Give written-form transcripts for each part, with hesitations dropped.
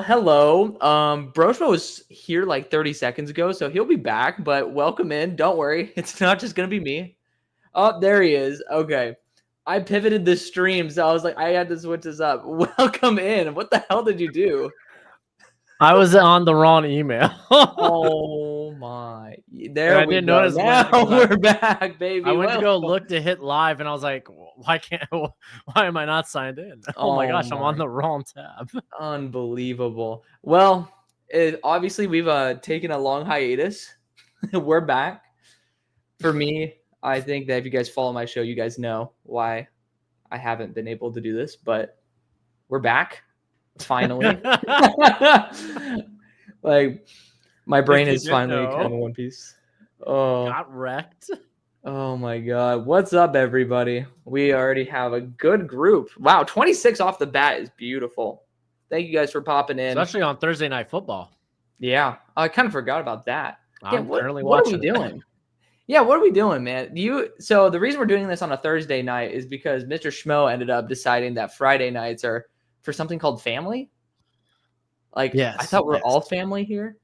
hello. Broshmo was here like 30 seconds ago, so he'll be back, but welcome in. Don't worry. It's not just going to be me. Oh, there he is. Okay. I pivoted the stream, so I was like, I had to switch this up. Welcome in. What the hell did you do? I was on the wrong email. Oh my. There I we didn't go. notice Now we're back, baby. I went to go look to hit live, and I was like, why am I not signed in? Oh my gosh, I'm on the wrong tab. Unbelievable. Well, obviously we've taken a long hiatus. We're back. For me, I think that if you guys follow my show, you guys know why I haven't been able to do this, but we're back finally. Like my brain is finally kind of in one piece. Oh, got wrecked. Oh my God. What's up, everybody? We already have a good group. Wow, 26 off the bat is beautiful. Thank you guys for popping in. Especially on Thursday Night Football. Yeah, I kind of forgot about that. I'm currently what are we watching doing? Yeah, what are we doing, man? So the reason we're doing this on a Thursday night is because Mr. Schmo ended up deciding that Friday nights are for something called family. Like, yes, I thought we're all family here.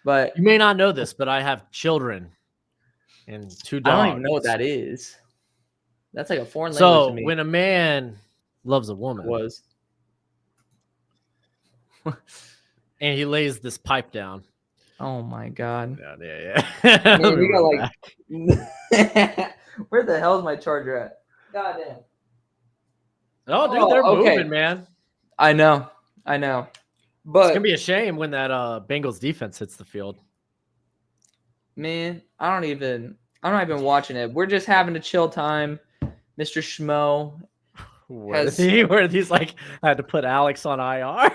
But you may not know this, but I have children and 2 dogs. I don't even know what that is. That's like a foreign language to me. So when a man loves a woman, and he lays this pipe down. Oh my God. Yeah. Man, we got like where the hell is my charger at? God damn. Oh, dude, they're moving, man. I know. But it's gonna be a shame when that Bengals defense hits the field. Man, I'm not even watching it. We're just having a chill time. Mr. Schmo. Where these like I had to put Alex on IR.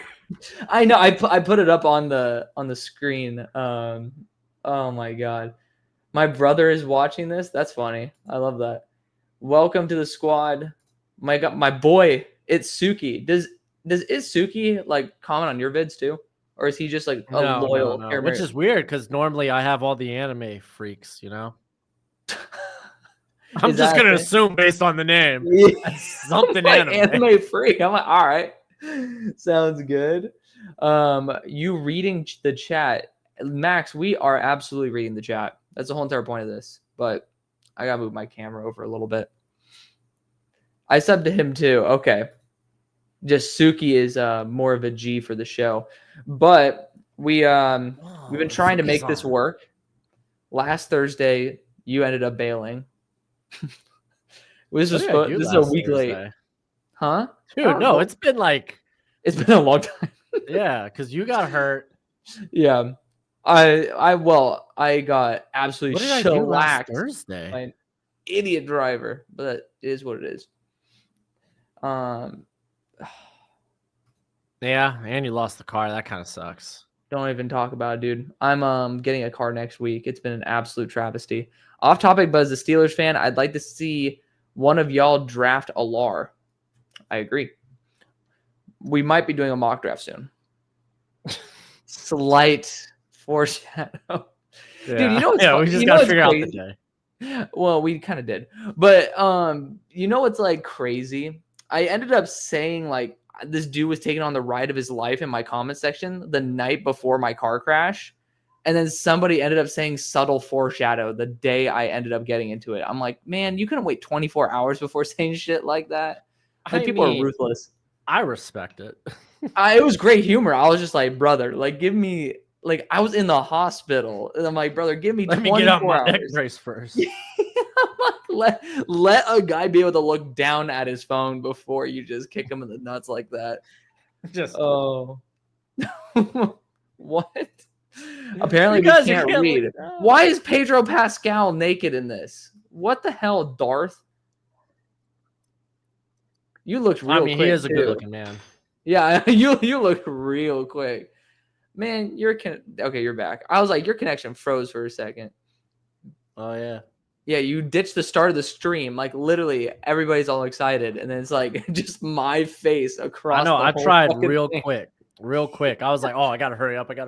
I know. I put it up on the screen. Oh my God. My brother is watching this. That's funny. I love that. Welcome to the squad. My God, my boy, it's Suki. Does Suki like comment on your vids too? Or is he just like a loyal? No. Which is weird because normally I have all the anime freaks, you know. I'm just gonna assume based on the name. Yeah. Something like anime freak. I'm like, all right. Sounds good. You reading the chat. Max, we are absolutely reading the chat. That's the whole entire point of this. But I gotta move my camera over a little bit. I subbed to him too. Okay. Just Suki is more of a G for the show. But we've been trying to make this work. Last Thursday, you ended up bailing. This is a week late. Huh? Dude, no, it's been a long time. Yeah, because you got hurt. Yeah. I got absolutely shellacked last Thursday by an idiot driver, but it is what it is. Yeah, and you lost the car. That kind of sucks. Don't even talk about it, dude. I'm getting a car next week. It's been an absolute travesty. Off topic, but as a Steelers fan, I'd like to see one of y'all draft a LAR. I agree. We might be doing a mock draft soon. Slight foreshadow. Yeah. Dude, you know what's we just got to figure out the day. Well, we kind of did. But you know what's like crazy? I ended up saying like this dude was taking on the ride of his life in my comment section the night before my car crash. And then somebody ended up saying subtle foreshadow the day I ended up getting into it. I'm like, man, you couldn't wait 24 hours before saying shit like that. Like, people are ruthless. I respect it. It was great humor. I was just like, brother, like, give me, like, I was in the hospital. And I'm like, brother, give me 24 hours. Let me get out my neck brace first. let a guy be able to look down at his phone before you just kick him in the nuts like that. What? Apparently we can't read. Why is Pedro Pascal naked in this? What the hell, Darth? You looked real quick. He is a good-looking man. Yeah, you look real quick. Man, okay, you're back. I was like, your connection froze for a second. Oh, yeah. Yeah, you ditched the start of the stream. Like, literally, everybody's all excited. And then it's like, just my face across the whole I tried real quick. I was like, oh, I got to hurry up. It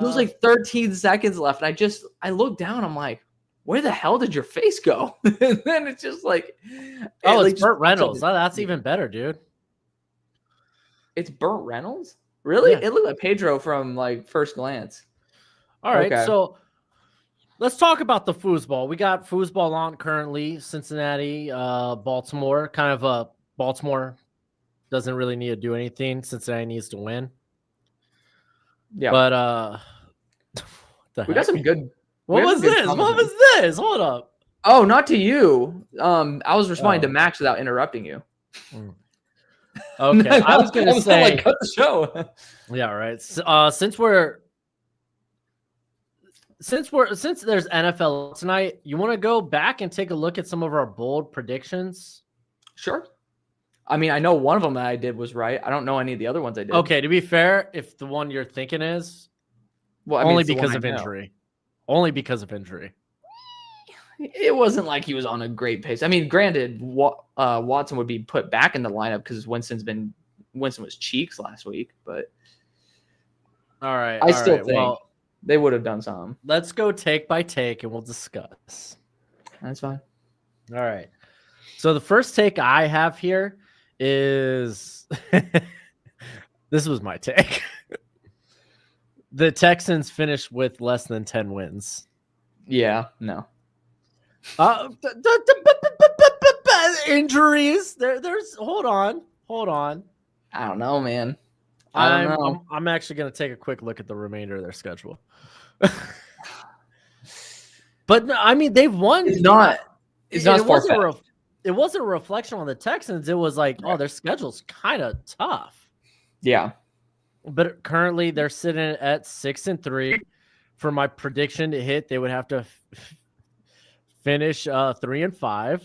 was like 13 seconds left. And I looked down. I'm like, where the hell did your face go? And then it's just like, oh, it's Burt Reynolds. That's even better, dude. It's Burt Reynolds? Really? Yeah. It looked like Pedro from like first glance. All right, Okay. so let's talk about the foosball. We got foosball on currently. Cincinnati, Baltimore. Kind of Baltimore doesn't really need to do anything. Cincinnati needs to win. Yeah. But what the We got heck? some good. We What got was some good this? What comments. was this? Hold up. Oh, not to you. I was responding to Oh. Max without interrupting you. Okay, I was gonna say, like, cut the show. yeah, right. Since there's NFL tonight, you want to go back and take a look at some of our bold predictions? Sure. I mean, I know one of them that I did was right. I don't know any of the other ones I did. Okay, to be fair, if the one you're thinking is Well, I mean, only it's the one because I of know. injury, only because of injury. It wasn't like he was on a great pace. I mean, granted, Watson would be put back in the lineup because Winston was cheeks last week, but All right, I still think well, they would have done something. let's go take by take and we'll discuss. That's fine. All right. So the first take I have here is this was my take. The Texans finished with less than 10 wins. Yeah, no. Injuries. There's hold on. I don't know, man. I don't know. I'm actually going to take a quick look at the remainder of their schedule. But no, I mean, they've won. It's not far-fetched. It wasn't a reflection on the Texans. It was like, oh, their schedule's kind of tough. Yeah. But currently they're sitting at 6-3. For my prediction to hit, they would have to finish 3-5.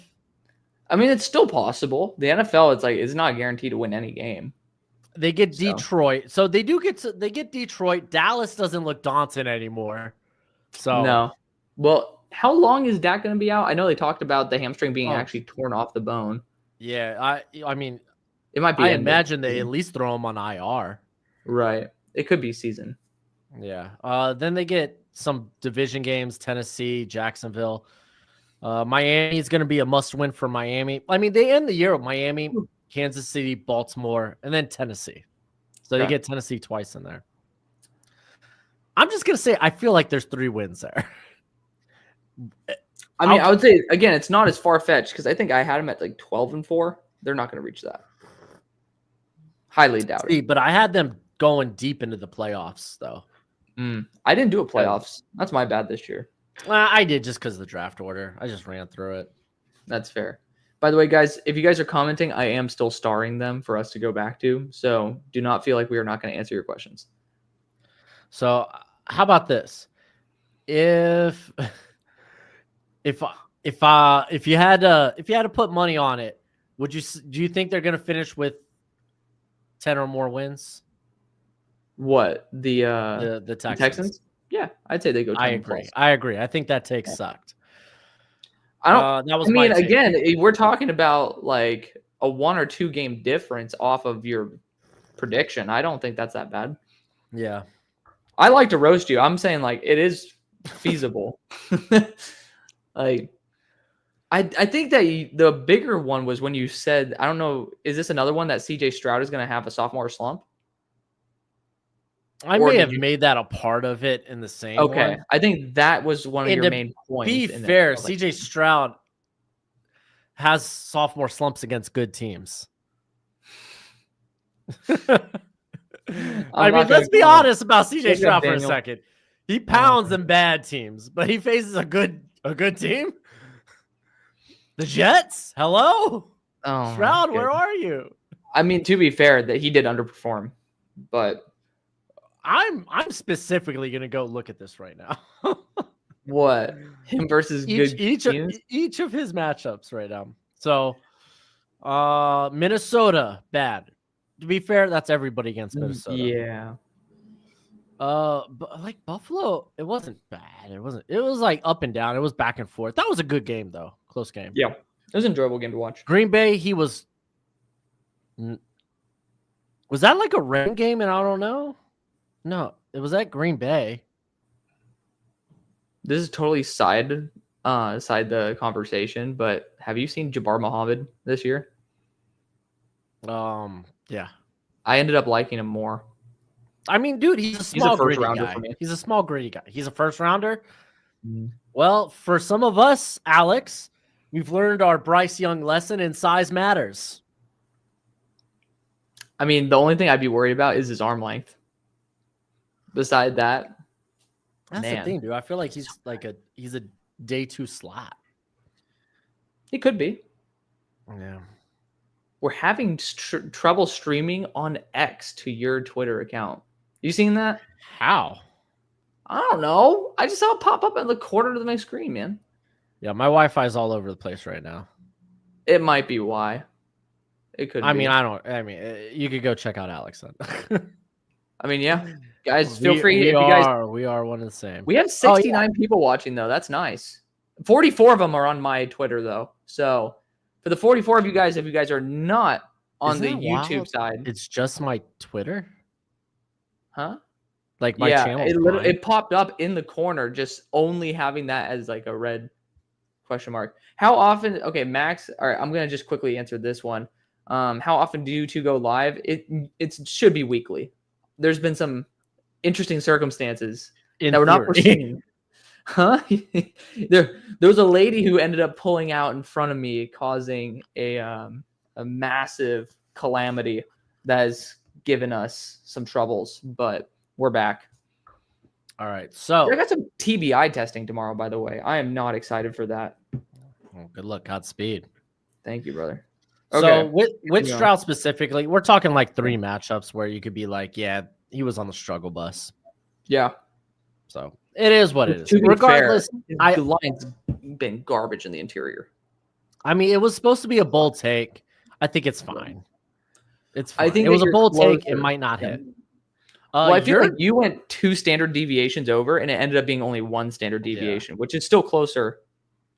I mean, it's still possible. The NFL, it's not guaranteed to win any game. They get Detroit. So they get Detroit. Dallas doesn't look daunting anymore. So no. Well, how long is Dak going to be out? I know they talked about the hamstring being actually torn off the bone. Yeah, I mean, it might be. I imagine they at least throw him on IR. Right. It could be season. Yeah. Then they get some division games: Tennessee, Jacksonville. Miami is going to be a must-win for Miami. I mean, they end the year with Miami, Kansas City, Baltimore, and then Tennessee. So they get Tennessee twice in there. I'm just going to say I feel like there's 3 wins there. I mean, I would say, again, it's not as far-fetched because I think I had them at like 12-4. They're not going to reach that. Highly doubt it. But I had them going deep into the playoffs, though. I didn't do a playoffs. That's my bad this year. I did just because of the draft order. I just ran through it. That's fair. By the way, guys, if you guys are commenting, I am still starring them for us to go back to. So do not feel like we are not going to answer your questions. So how about this? If you had to put money on it, do you think they're going to finish with 10 or more wins? What, the Texans? Yeah, I'd say they go 10 I agree. plus. I agree. I think that take sucked. Again, we're talking about like a 1 or 2 game difference off of your prediction. I don't think that's that bad. Yeah. I like to roast you. I'm saying like it is feasible. Like I think that the bigger one was when you said, I don't know, is this another one that CJ Stroud is going to have a sophomore slump? I may have made that a part of it in the same one. I think that was one of your main points. Be fair, CJ Stroud has sophomore slumps against good teams. I mean, let's be honest about CJ Stroud for a second. He pounds them bad teams, but he faces a good team. The Jets? Hello? Oh, Stroud, where are you? I mean, to be fair, that he did underperform, but I'm specifically gonna go look at this right now. What? Him versus each of his matchups right now. So Minnesota, bad. To be fair, that's everybody against Minnesota. Yeah. But like Buffalo, it wasn't bad. It was like up and down. It was back and forth. That was a good game though. Close game. Yeah. It was an enjoyable game to watch. Green Bay, was that like a rain game and I don't know? No, it was at Green Bay. This is totally side the conversation, but have you seen Jabbar Muhammad this year? Yeah. I ended up liking him more. I mean, dude, he's a He's a small, first gritty rounder guy. for me. He's a small, gritty guy. He's a first rounder. Mm. Well, for some of us, Alex, we've learned our Bryce Young lesson and size matters. I mean, the only thing I'd be worried about is his arm length. Beside that, That's the thing, dude. I feel like he's a day 2 slot. He could be. Yeah. We're having trouble streaming on X to your Twitter account. You seen that? How? I don't know. I just saw it pop up at the corner of my screen, man. Yeah, my Wi-Fi is all over the place right now. It might be why. It could. I mean, you could go check out Alex then. I mean, yeah, guys, feel free. We are one of the same. We have 69 people watching though. That's nice. 44 of them are on my Twitter though. So for the 44 of you guys, if you guys are not on the YouTube side, it's just my Twitter, huh? Like my channel. It popped up in the corner, just only having that as like a red question mark. How often? Okay, Max. All right, I'm gonna just quickly answer this one. How often do you two go live? It should be weekly. There's been some interesting circumstances that were not foreseen. Huh? There was a lady who ended up pulling out in front of me, causing a massive calamity that has given us some troubles, but we're back. All right. So I got some TBI testing tomorrow, by the way. I am not excited for that. Well, good luck. Godspeed. Thank you, brother. Okay. So with Stroud specifically, we're talking like 3 matchups where you could be like, yeah, he was on the struggle bus. Yeah. So it is what it is. Regardless, the line's been garbage in the interior. I mean, it was supposed to be a bold take. I think it's fine. It's fine. I think it was a bold take. It might not hit. Well, I feel like you went 2 standard deviations over, and it ended up being only 1 standard deviation, which is still closer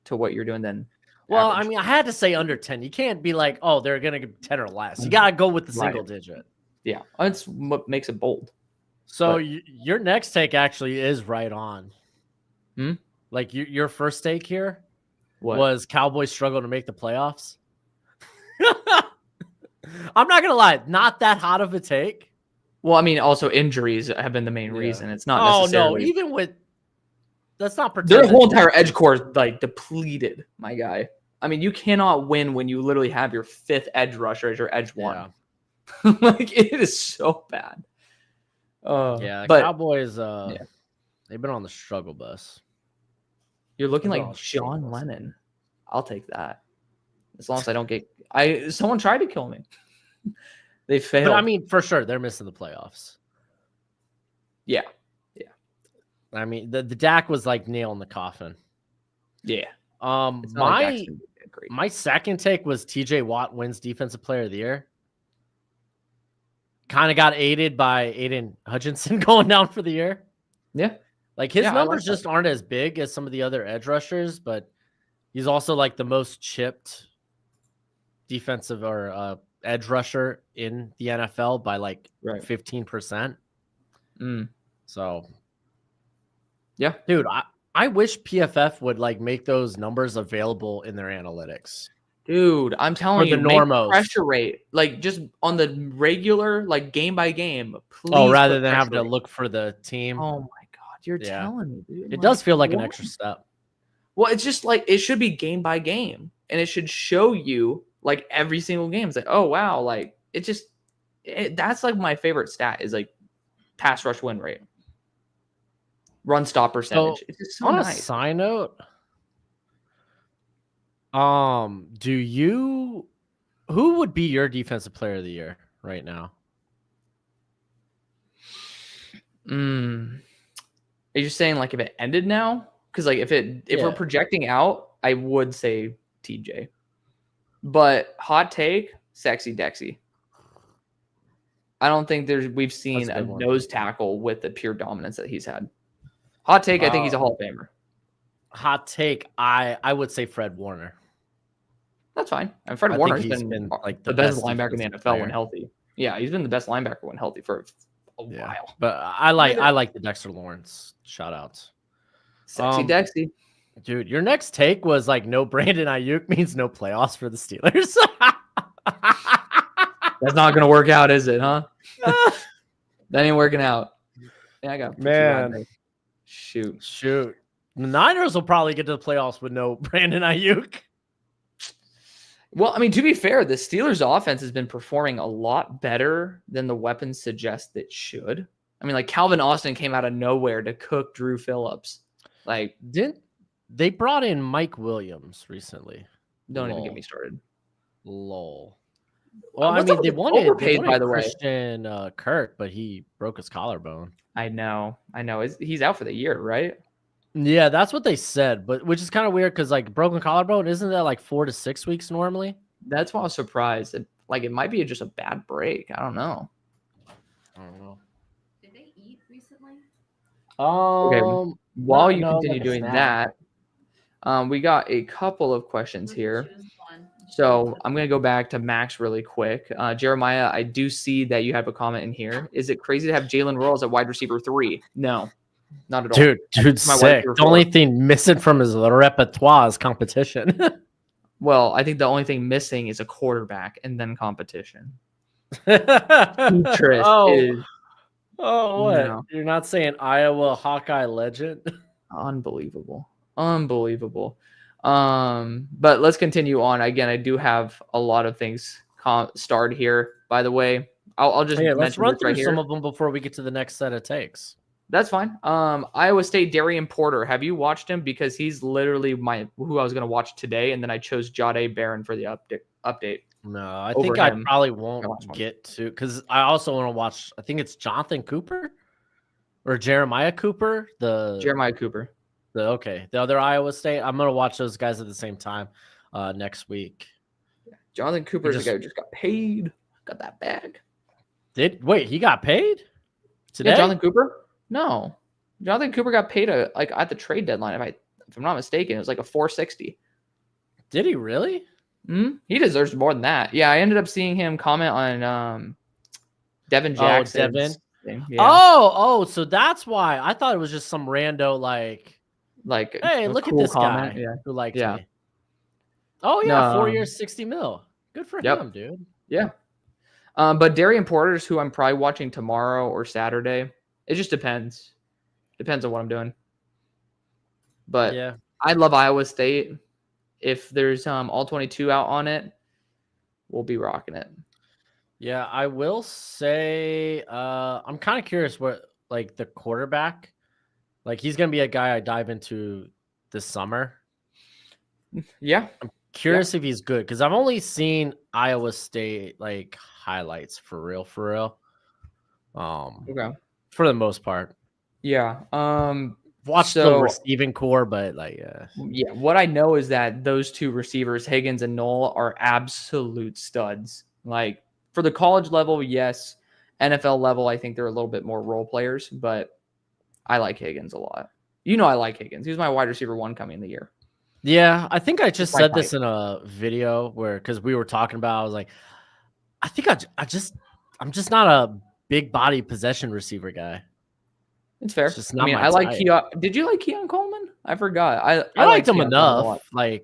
to what you're doing than. Well, average. I mean, I had to say under 10. You can't be like, oh, they're going to get 10 or less. You got to go with the single digit. Yeah, that's what makes it bold. So your next take actually is right on. Like your first take here was Cowboys struggle to make the playoffs. I'm not going to lie. Not that hot of a take. Well, I mean, also injuries have been the main reason. It's not necessarily. No, even with that's not their whole entire edge core like depleted, my guy. I mean, you cannot win when you literally have your 5th edge rusher as your edge one. Like it is so bad. But Cowboys, they've been on the struggle bus. You're looking like John Lennon. I'll take that. As long as I don't get. Someone tried to kill me. They failed. But I mean, for sure, they're missing the playoffs. Yeah. I mean, the Dak was like nail in the coffin. Yeah. My second take was TJ Watt wins Defensive Player of the Year. Kind of got aided by Aiden Hutchinson going down for the year. Yeah. Like his numbers just aren't as big as some of the other edge rushers, but he's also like the most chipped defensive or edge rusher in the NFL by like 15%. So, yeah, dude, I wish PFF would like make those numbers available in their analytics. Dude, I'm telling you, make pressure rate, like just on the regular, like game by game. Please. Oh, rather than having to look for the team. Oh my God, you're telling me, dude. It does feel like an extra step. Well, it's just like it should be game by game, and it should show you like every single game. It's like, oh wow, like that's like my favorite stat is like pass rush win rate, run stop percentage. So, it's just so on nice. A side note. Who would be your defensive player of the year right now? Are you saying like if it ended now? Because like if we're projecting out, I would say TJ. But hot take, Sexy Dexy. I don't think we've seen a nose tackle with the pure dominance that he's had. Hot take, I think he's a Hall of Famer. Hot take, I would say Fred Warner. That's fine. And Fred Warner's been like the best linebacker in the NFL when healthy. Yeah, he's been the best linebacker when healthy for a while. But I like the Dexter Lawrence shout outs. Sexy Dexy. Dude, your next take was like no Brandon Ayuk means no playoffs for the Steelers. That's not gonna work out, is it, huh? That ain't working out. Yeah, I got to put you on Man. there. Shoot. The Niners will probably get to the playoffs with no Brandon Ayuk. Well, I mean, to be fair, the Steelers' offense has been performing a lot better than the weapons suggest it should. I mean, like Calvin Austin came out of nowhere to cook Drew Phillips. Like, Didn't they brought in Mike Williams recently? don't even get me started. Lol. Well, I What's mean, up they with wanted overpaid, by the way. Christian Kirk, but he broke his collarbone. I know. He's out for the year, right? Yeah, that's what they said, but which is kind of weird because like broken collarbone, isn't that like 4 to 6 weeks normally? That's why I was surprised. It might be just a bad break. I don't know. Did they eat recently? Okay. While you no, continue like a doing snack. that, we got a couple of questions here. Choose one. So I'm going to go back to Max really quick. Jeremiah, I do see that you have a comment in here. Is it crazy to have Jalen Rolls at wide receiver 3? No, not at all. Dude, my wide sick. receiver The only 4. thing missing from his repertoire is competition. Well, I think the only thing missing is a quarterback and then competition. Interest is what? No. You're not saying Iowa Hawkeye legend? unbelievable. But let's continue on. Again, I do have a lot of things starred here. By the way, I'll just let's mention run this through right some here. of them before we get to the next set of takes. That's fine. Iowa State Darian Porter. Have you watched him? Because he's literally who I was going to watch today, and then I chose Jade Barron for the update. No, I think I probably won't get to because I also want to watch. I think it's Jonathan Cooper or Jeremiah Cooper. Jeremiah Cooper. The other Iowa State. I'm gonna watch those guys at the same time next week. Jonathan Cooper is the guy who just got paid. Got that bag. He got paid today? Yeah, Jonathan Cooper? No. Jonathan Cooper got paid at the trade deadline. If I'm not mistaken, it was like a 460. Did he really? He deserves more than that. Yeah, I ended up seeing him comment on Devin Jackson. Devin. Yeah. So that's why I thought it was just some rando hey, look at this comment. guy who likes me. Oh yeah, 4 years, 60 mil. Good for him, dude. Yeah. But Darian Porter's who I'm probably watching tomorrow or Saturday. It just depends. Depends on what I'm doing. But yeah, I love Iowa State. If there's all 22 out on it, we'll be rocking it. Yeah, I will say I'm kind of curious what the quarterback, he's gonna be a guy I dive into this summer. Yeah. I'm curious if he's good because I've only seen Iowa State highlights for real. Okay. For the most part. Yeah. Watch the receiving core, but yeah, what I know is that those two receivers, Higgins and Knoll, are absolute studs. For the college level, yes. NFL level, I think they're a little bit more role players, but I like Higgins a lot. I like Higgins. He was my wide receiver 1 coming in the year. Yeah, I think I just said this in a video because we were talking about. I was like, I think I'm just not a big body possession receiver guy. It's fair. I like Keon. Did you like Keon Coleman? I forgot. I liked him enough. I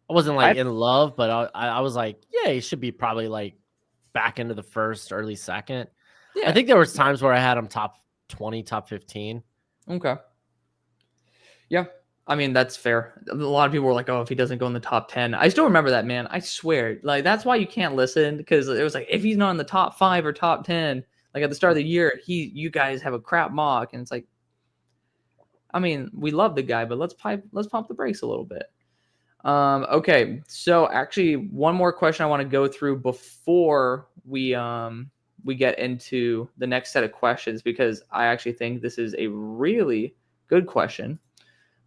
wasn't in love, but I was like, yeah, he should be probably back into the first, early second. Yeah. I think there was times where I had him top 20, top 15. Okay. Yeah. That's fair. A lot of people were like, oh, if he doesn't go in the top 10. I still remember that, man. I swear. That's why you can't listen, because it was if he's not in the top 5 or top 10, at the start of the year, you guys have a crap mock. And it's we love the guy, but let's pump the brakes a little bit. Okay. So actually one more question I want to go through before we get into the next set of questions, because I actually think this is a really good question.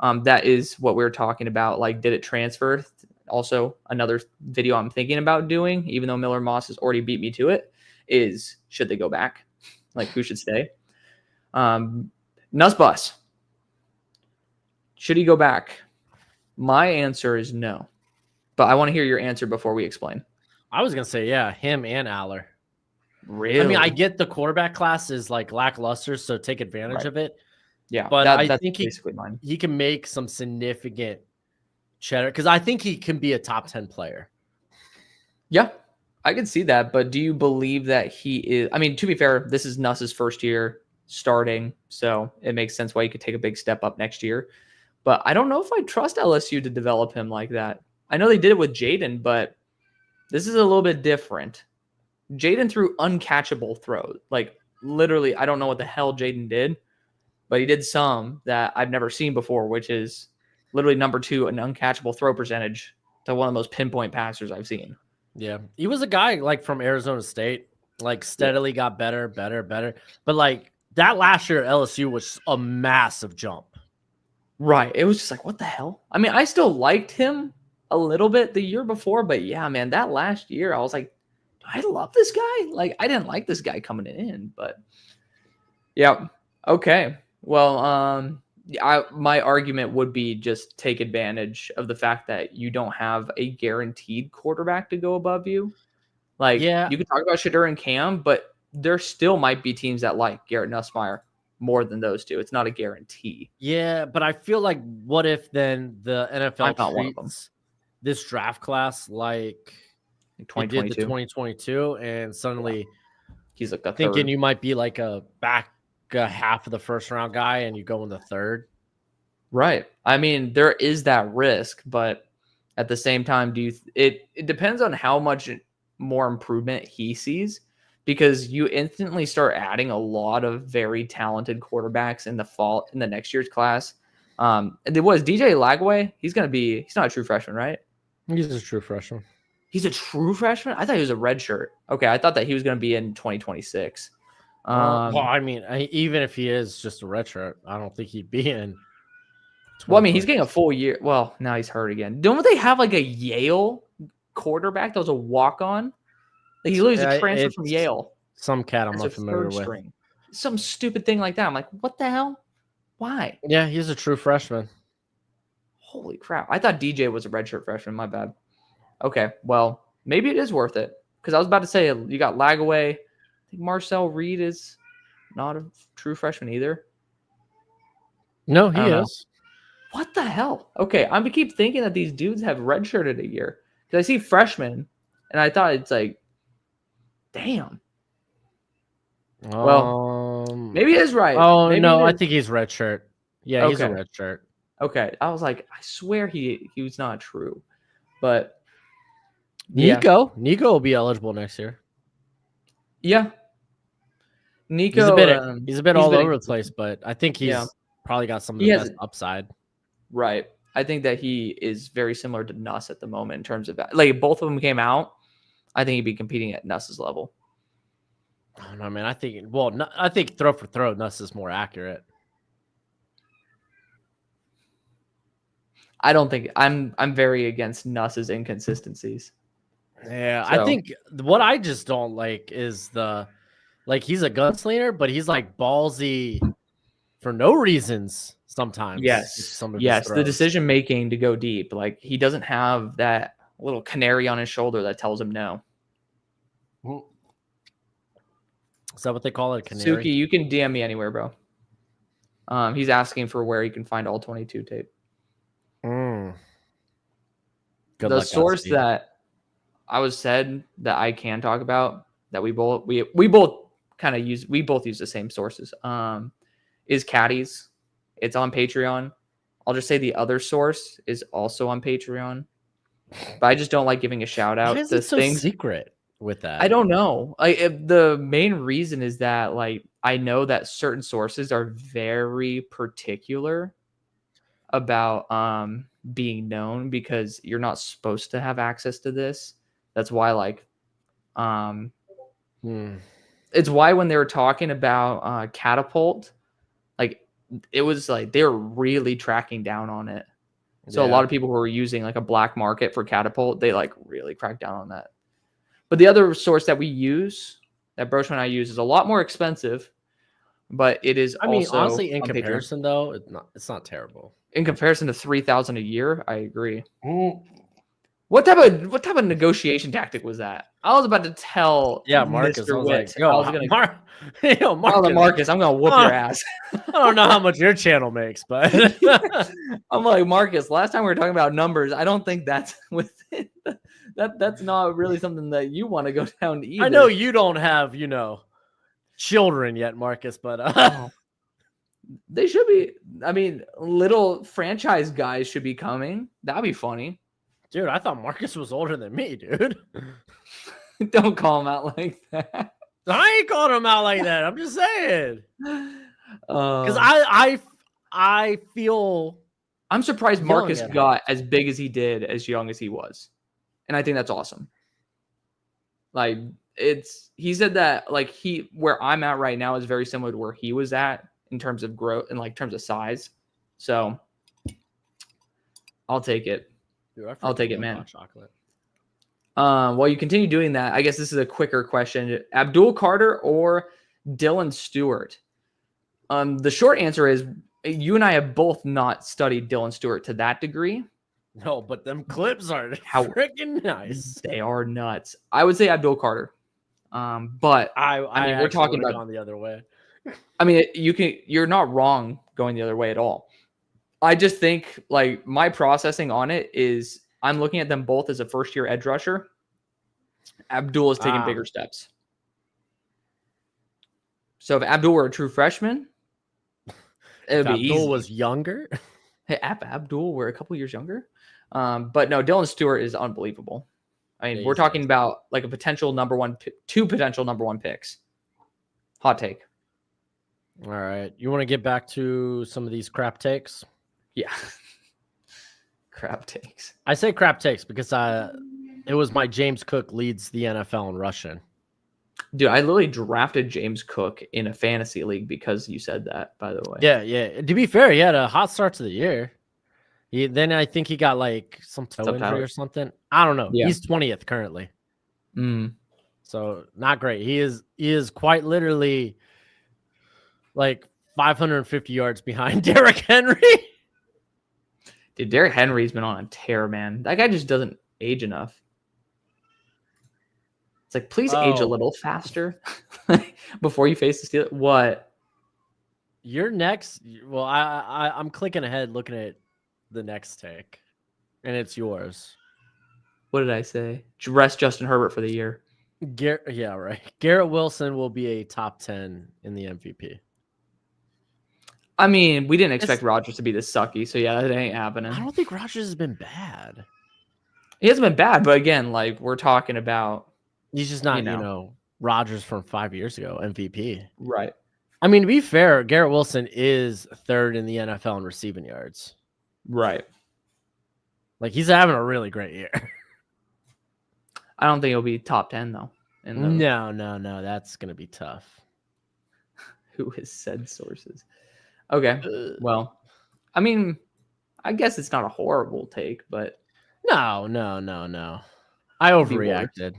That is what we were talking about. Did it transfer? Also, another video I'm thinking about doing, even though Miller Moss has already beat me to it, is should they go back? Who should stay? Nussbus. Should he go back? My answer is no. But I want to hear your answer before we explain. I was going to say, yeah, him and Aller. Really? I get the quarterback class is lackluster, so take advantage of it. Yeah, but I think basically mine. He can make some significant cheddar because I think he can be a top 10 player. Yeah, I can see that, but do you believe that he is? I mean, to be fair, this is Nuss's first year starting, so it makes sense why he could take a big step up next year. But I don't know if I trust LSU to develop him like that. I know they did it with Jaden, but this is a little bit different. Jaden threw uncatchable throws. Like, literally, I don't know what the hell Jaden did, but he did some that I've never seen before, which is literally number 2, an uncatchable throw percentage to one of the most pinpoint passers I've seen. Yeah. He was a guy like from Arizona State, like steadily got better. But like that last year at LSU was a massive jump. Right. It was just like, what the hell? I mean, I still liked him a little bit the year before, but yeah, man, that last year, I was like, I love this guy. Like, I didn't like this guy coming in, but yeah. Okay. Well, my argument would be just take advantage of the fact that you don't have a guaranteed quarterback to go above you. Like, Yeah. you can talk about Shedeur and Cam, but there still might be teams that like Garrett Nussmeier more than those two. It's not a guarantee. Yeah, but I feel like what if then the I'm NFL not one of them. treats this draft class like it did the 2022. 2022 and suddenly He's like the thinking third. you might be like a half of the first round guy and you go in the third. Right. I mean, there is that risk, but at the same time, it depends on how much more improvement he sees, because you instantly start adding a lot of very talented quarterbacks in the next year's class. And it was DJ Lagway. He's not a true freshman, right? He's a true freshman. He's a true freshman? I thought he was a redshirt. Okay, I thought that he was going to be in 2026. Well, I mean, even if he is just a redshirt, I don't think he'd be in. Well, I mean, he's getting a full year. Well, now he's hurt again. Don't they have like a Yale quarterback that was a walk-on? Like, he literally a transfer from Yale. Some cat I'm not familiar with. String. Some stupid thing like that. I'm like, what the hell? Why? Yeah, he's a true freshman. Holy crap. I thought DJ was a redshirt freshman. My bad. Okay, well, maybe it is worth it. Because I was about to say, you got Lagaway. I think Marcel Reed is not a true freshman either. No, he is. What the hell? Okay, I'm gonna keep thinking that these dudes have redshirted a year. Because I see freshmen, and I thought it's like, damn. Well, maybe it is right. Oh, maybe no, I think he's redshirt. Yeah, he's a Okay. redshirt. Okay, I was like, I swear he was not true, but Nico will be eligible next year. Yeah, Nico. He's a bit all over the place, but I think he's probably got some of the best upside. Right. I think that he is very similar to Nuss at the moment in terms of like both of them came out. I think he'd be competing at Nuss's level. I don't know, man. I think throw for throw, Nuss is more accurate. I don't think I'm very against Nuss's inconsistencies. Yeah, so. I think what I just don't like is he's a gunslinger, but he's like ballsy for no reasons sometimes. Yes. The decision making to go deep. Like, he doesn't have that little canary on his shoulder that tells him no. Is that what they call it? A canary? Suki, you can DM me anywhere, bro. He's asking for where he can find all 22 tape. The source that I was said that I can talk about that we both kind of use. We both use the same sources. Is Caddies. It's on Patreon. I'll just say the other source is also on Patreon, but I just don't like giving a shout out. Why is it so secret with that? I don't know. The main reason is that I know that certain sources are very particular about being known because you're not supposed to have access to this. That's why it's why when they were talking about Catapult, it was like they were really tracking down on it. So a lot of people who were using a black market for Catapult, they really cracked down on that. But the other source that we use, that Broshman and I use, is a lot more expensive, but it is. I mean, honestly, in comparison, though, it's not terrible. In comparison to $3,000 a year, I agree. What type of negotiation tactic was that? I was about to tell Marcus. Mr. Witt, Marcus, Marcus, I'm gonna whoop your ass. I don't know how much your channel makes, but I'm like, Marcus, last time we were talking about numbers, I don't think that's within That's not really something that you want to go down either. I know you don't have, children yet, Marcus, but Oh, they should be. I mean, little franchise guys should be coming. That'd be funny. dude, I thought Marcus was older than me, dude. Don't call him out like that. I ain't calling him out like that. I'm just saying. Because Um, I feel I'm surprised young Marcus at got as big as he did, as young as he was, and I think that's awesome. Like he said that like where I'm at right now is very similar to where he was at in terms of growth and like terms of size. So I'll take it. Dude, I'll take it, man. hot chocolate. While you continue doing that, I guess this is a quicker question: Abdul Carter or Dylan Stewart? The short answer is you and I have both not studied Dylan Stewart to that degree. No, but them clips are freaking nice. They are nuts. I would say Abdul Carter. But I mean, we're talking about gone the other way. I mean, you're not wrong going the other way at all. I just think like my processing on it is I'm looking at them both as a first-year edge rusher. Abdul is taking bigger steps. So if Abdul were a true freshman, it would be easy. Abdul was younger. Hey, Abdul were a couple years younger. But no, Dylan Stewart is unbelievable. I mean, we're talking about like a potential two potential number one picks. Hot take. All right. You want to get back to some of these crap takes? Yeah. Crap takes. I say crap takes because it was my James Cook leads the NFL in rushing. Dude, I literally drafted James Cook in a fantasy league because you said that, by the way. Yeah. To be fair, he had a hot start to the year. Then I think he got like some toe injury or something. I don't know. Yeah. He's 20th currently. So not great. He is quite literally like 550 yards behind Derrick Henry. Dude, Derrick Henry's been on a tear, man. That guy just doesn't age enough. It's like, please age a little faster before you face the Steelers. What? You're next. Well, I'm clicking ahead looking at the next take, and it's yours. What did I say? Rest Justin Herbert for the year. Yeah, right. Garrett Wilson will be a top 10 in the MVP. I mean, we didn't expect Rodgers to be this sucky, so yeah, that ain't happening. I don't think Rodgers has been bad. He hasn't been bad, but again, like we're talking about, he's just not, Rodgers from 5 years ago, MVP. Right. I mean, to be fair, Garrett Wilson is third in the NFL in receiving yards. Right. Like he's having a really great year. I don't think he'll be top 10 though. No, that's gonna be tough. Who has said sources? Okay. Well, I mean, I guess it's not a horrible take, but no. I overreacted.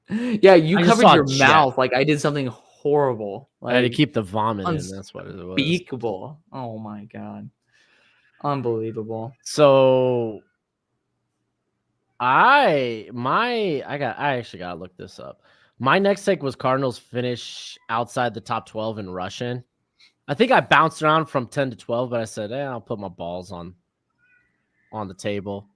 Yeah, you covered your mouth like I did something horrible. Like, I had to keep the vomit in. That's what it was. Unspeakable. Oh my god. Unbelievable. So I actually gotta look this up. My next take was Cardinals finish outside the top 12 in rushing. I think I bounced around from 10 to 12, but I said, I'll put my balls on the table.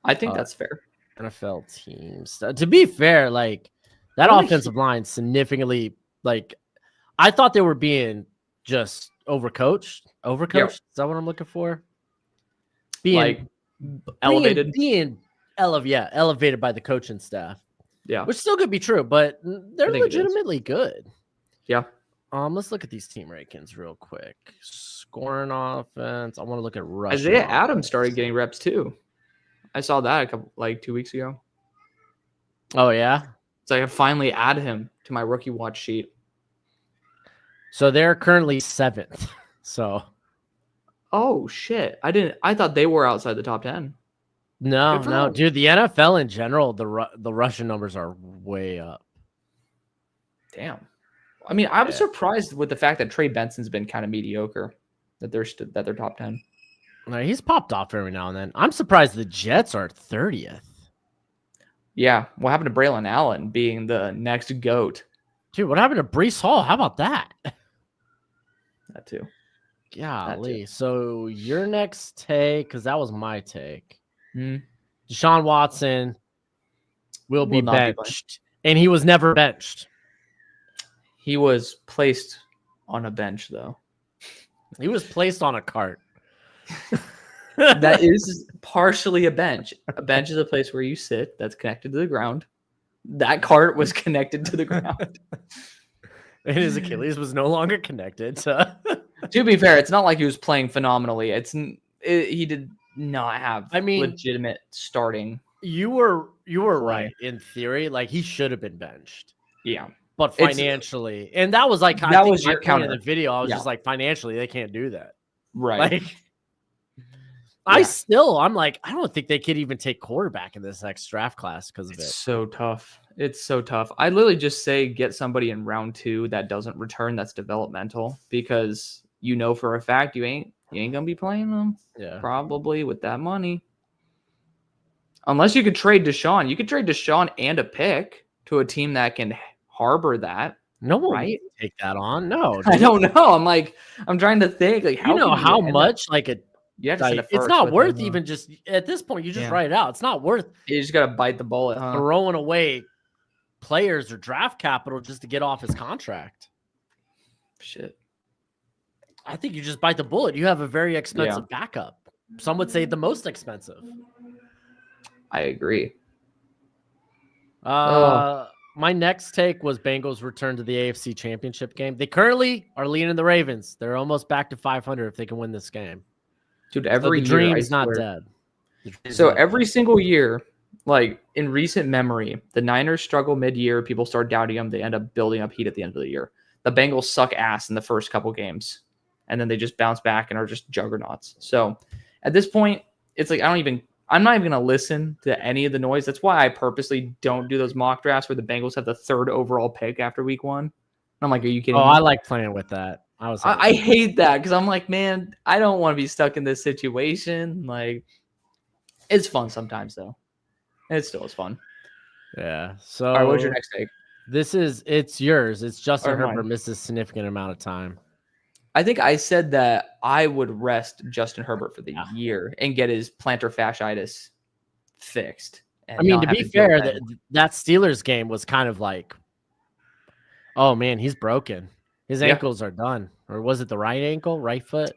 I think that's fair. NFL teams. To be fair, like that offensive line significantly, like I thought they were being just overcoached. Yep. Is that what I'm looking for? Elevated. Being elevated by the coaching staff. Yeah. Which still could be true, but they're legitimately good. Yeah. Let's look at these team rankings real quick. Scoring offense. I want to look at rushing. Isaiah Adams started getting reps too. I saw that 2 weeks ago. Oh yeah. So I finally add him to my rookie watch sheet. So they're currently 7th. So. Oh shit! I thought they were outside the top 10. No, dude. The NFL in general, the rushing numbers are way up. Damn. I mean, I'm surprised with the fact that Trey Benson's been kind of mediocre. That they're top 10. No, he's popped off every now and then. I'm surprised the Jets are 30th. Yeah, what happened to Braylon Allen being the next GOAT? Dude, what happened to Breece Hall? How about that? That too. Golly. So your next take, because that was my take. Mm. Deshaun Watson will be not be playing. benched. And he was never benched. He was placed on a bench, though. He was placed on a cart. That is partially a bench. A bench is a place where you sit that's connected to the ground. That cart was connected to the ground. And his Achilles was no longer connected. So. To be fair, it's not like he was playing phenomenally. He did not have legitimate starting. You were right in theory. Like he should have been benched. Yeah. But financially, and that was like I think your counter in the video. I was just like, financially, they can't do that. Right. Like I'm like, I don't think they could even take quarterback in this next draft class because of it. So tough. It's so tough. I literally just say get somebody in round 2 that doesn't return, that's developmental, because you know for a fact you ain't gonna be playing them. Yeah. Probably with that money. Unless you could trade Deshaun. You could trade Deshaun and a pick to a team that can harbor that. No one right? Take that on. No. Dude. I don't know. I'm trying to think like how much like a it's not worth even just at this point. You just write it out. It's not worth. You just gotta bite the bullet. Throwing away players or draft capital just to get off his contract. Shit. I think you just bite the bullet. You have a very expensive backup. Some would say the most expensive. I agree. My next take was Bengals return to the AFC Championship game. They currently are leading the Ravens. They're almost back to 500 if they can win this game. Dude, every year, dream's not dead. So every single year, like in recent memory, the Niners struggle mid-year. People start doubting them. They end up building up heat at the end of the year. The Bengals suck ass in the first couple games, and then they just bounce back and are just juggernauts. So at this point, it's like I'm not even going to listen to any of the noise. That's why I purposely don't do those mock drafts where the Bengals have the 3rd overall pick after week 1. I'm like, are you kidding me? I like playing with that. I hate that because I'm like, man, I don't want to be stuck in this situation. Like, it's fun sometimes, though. It still is fun. Yeah. So, all right, what's your next take? It's yours. It's Justin Herbert missed a significant amount of time. I think I said that I would rest Justin Herbert for the year and get his plantar fasciitis fixed. I mean, to be fair, that Steelers game was kind of like, oh man, he's broken. His ankles are done. Or was it the right ankle, right foot?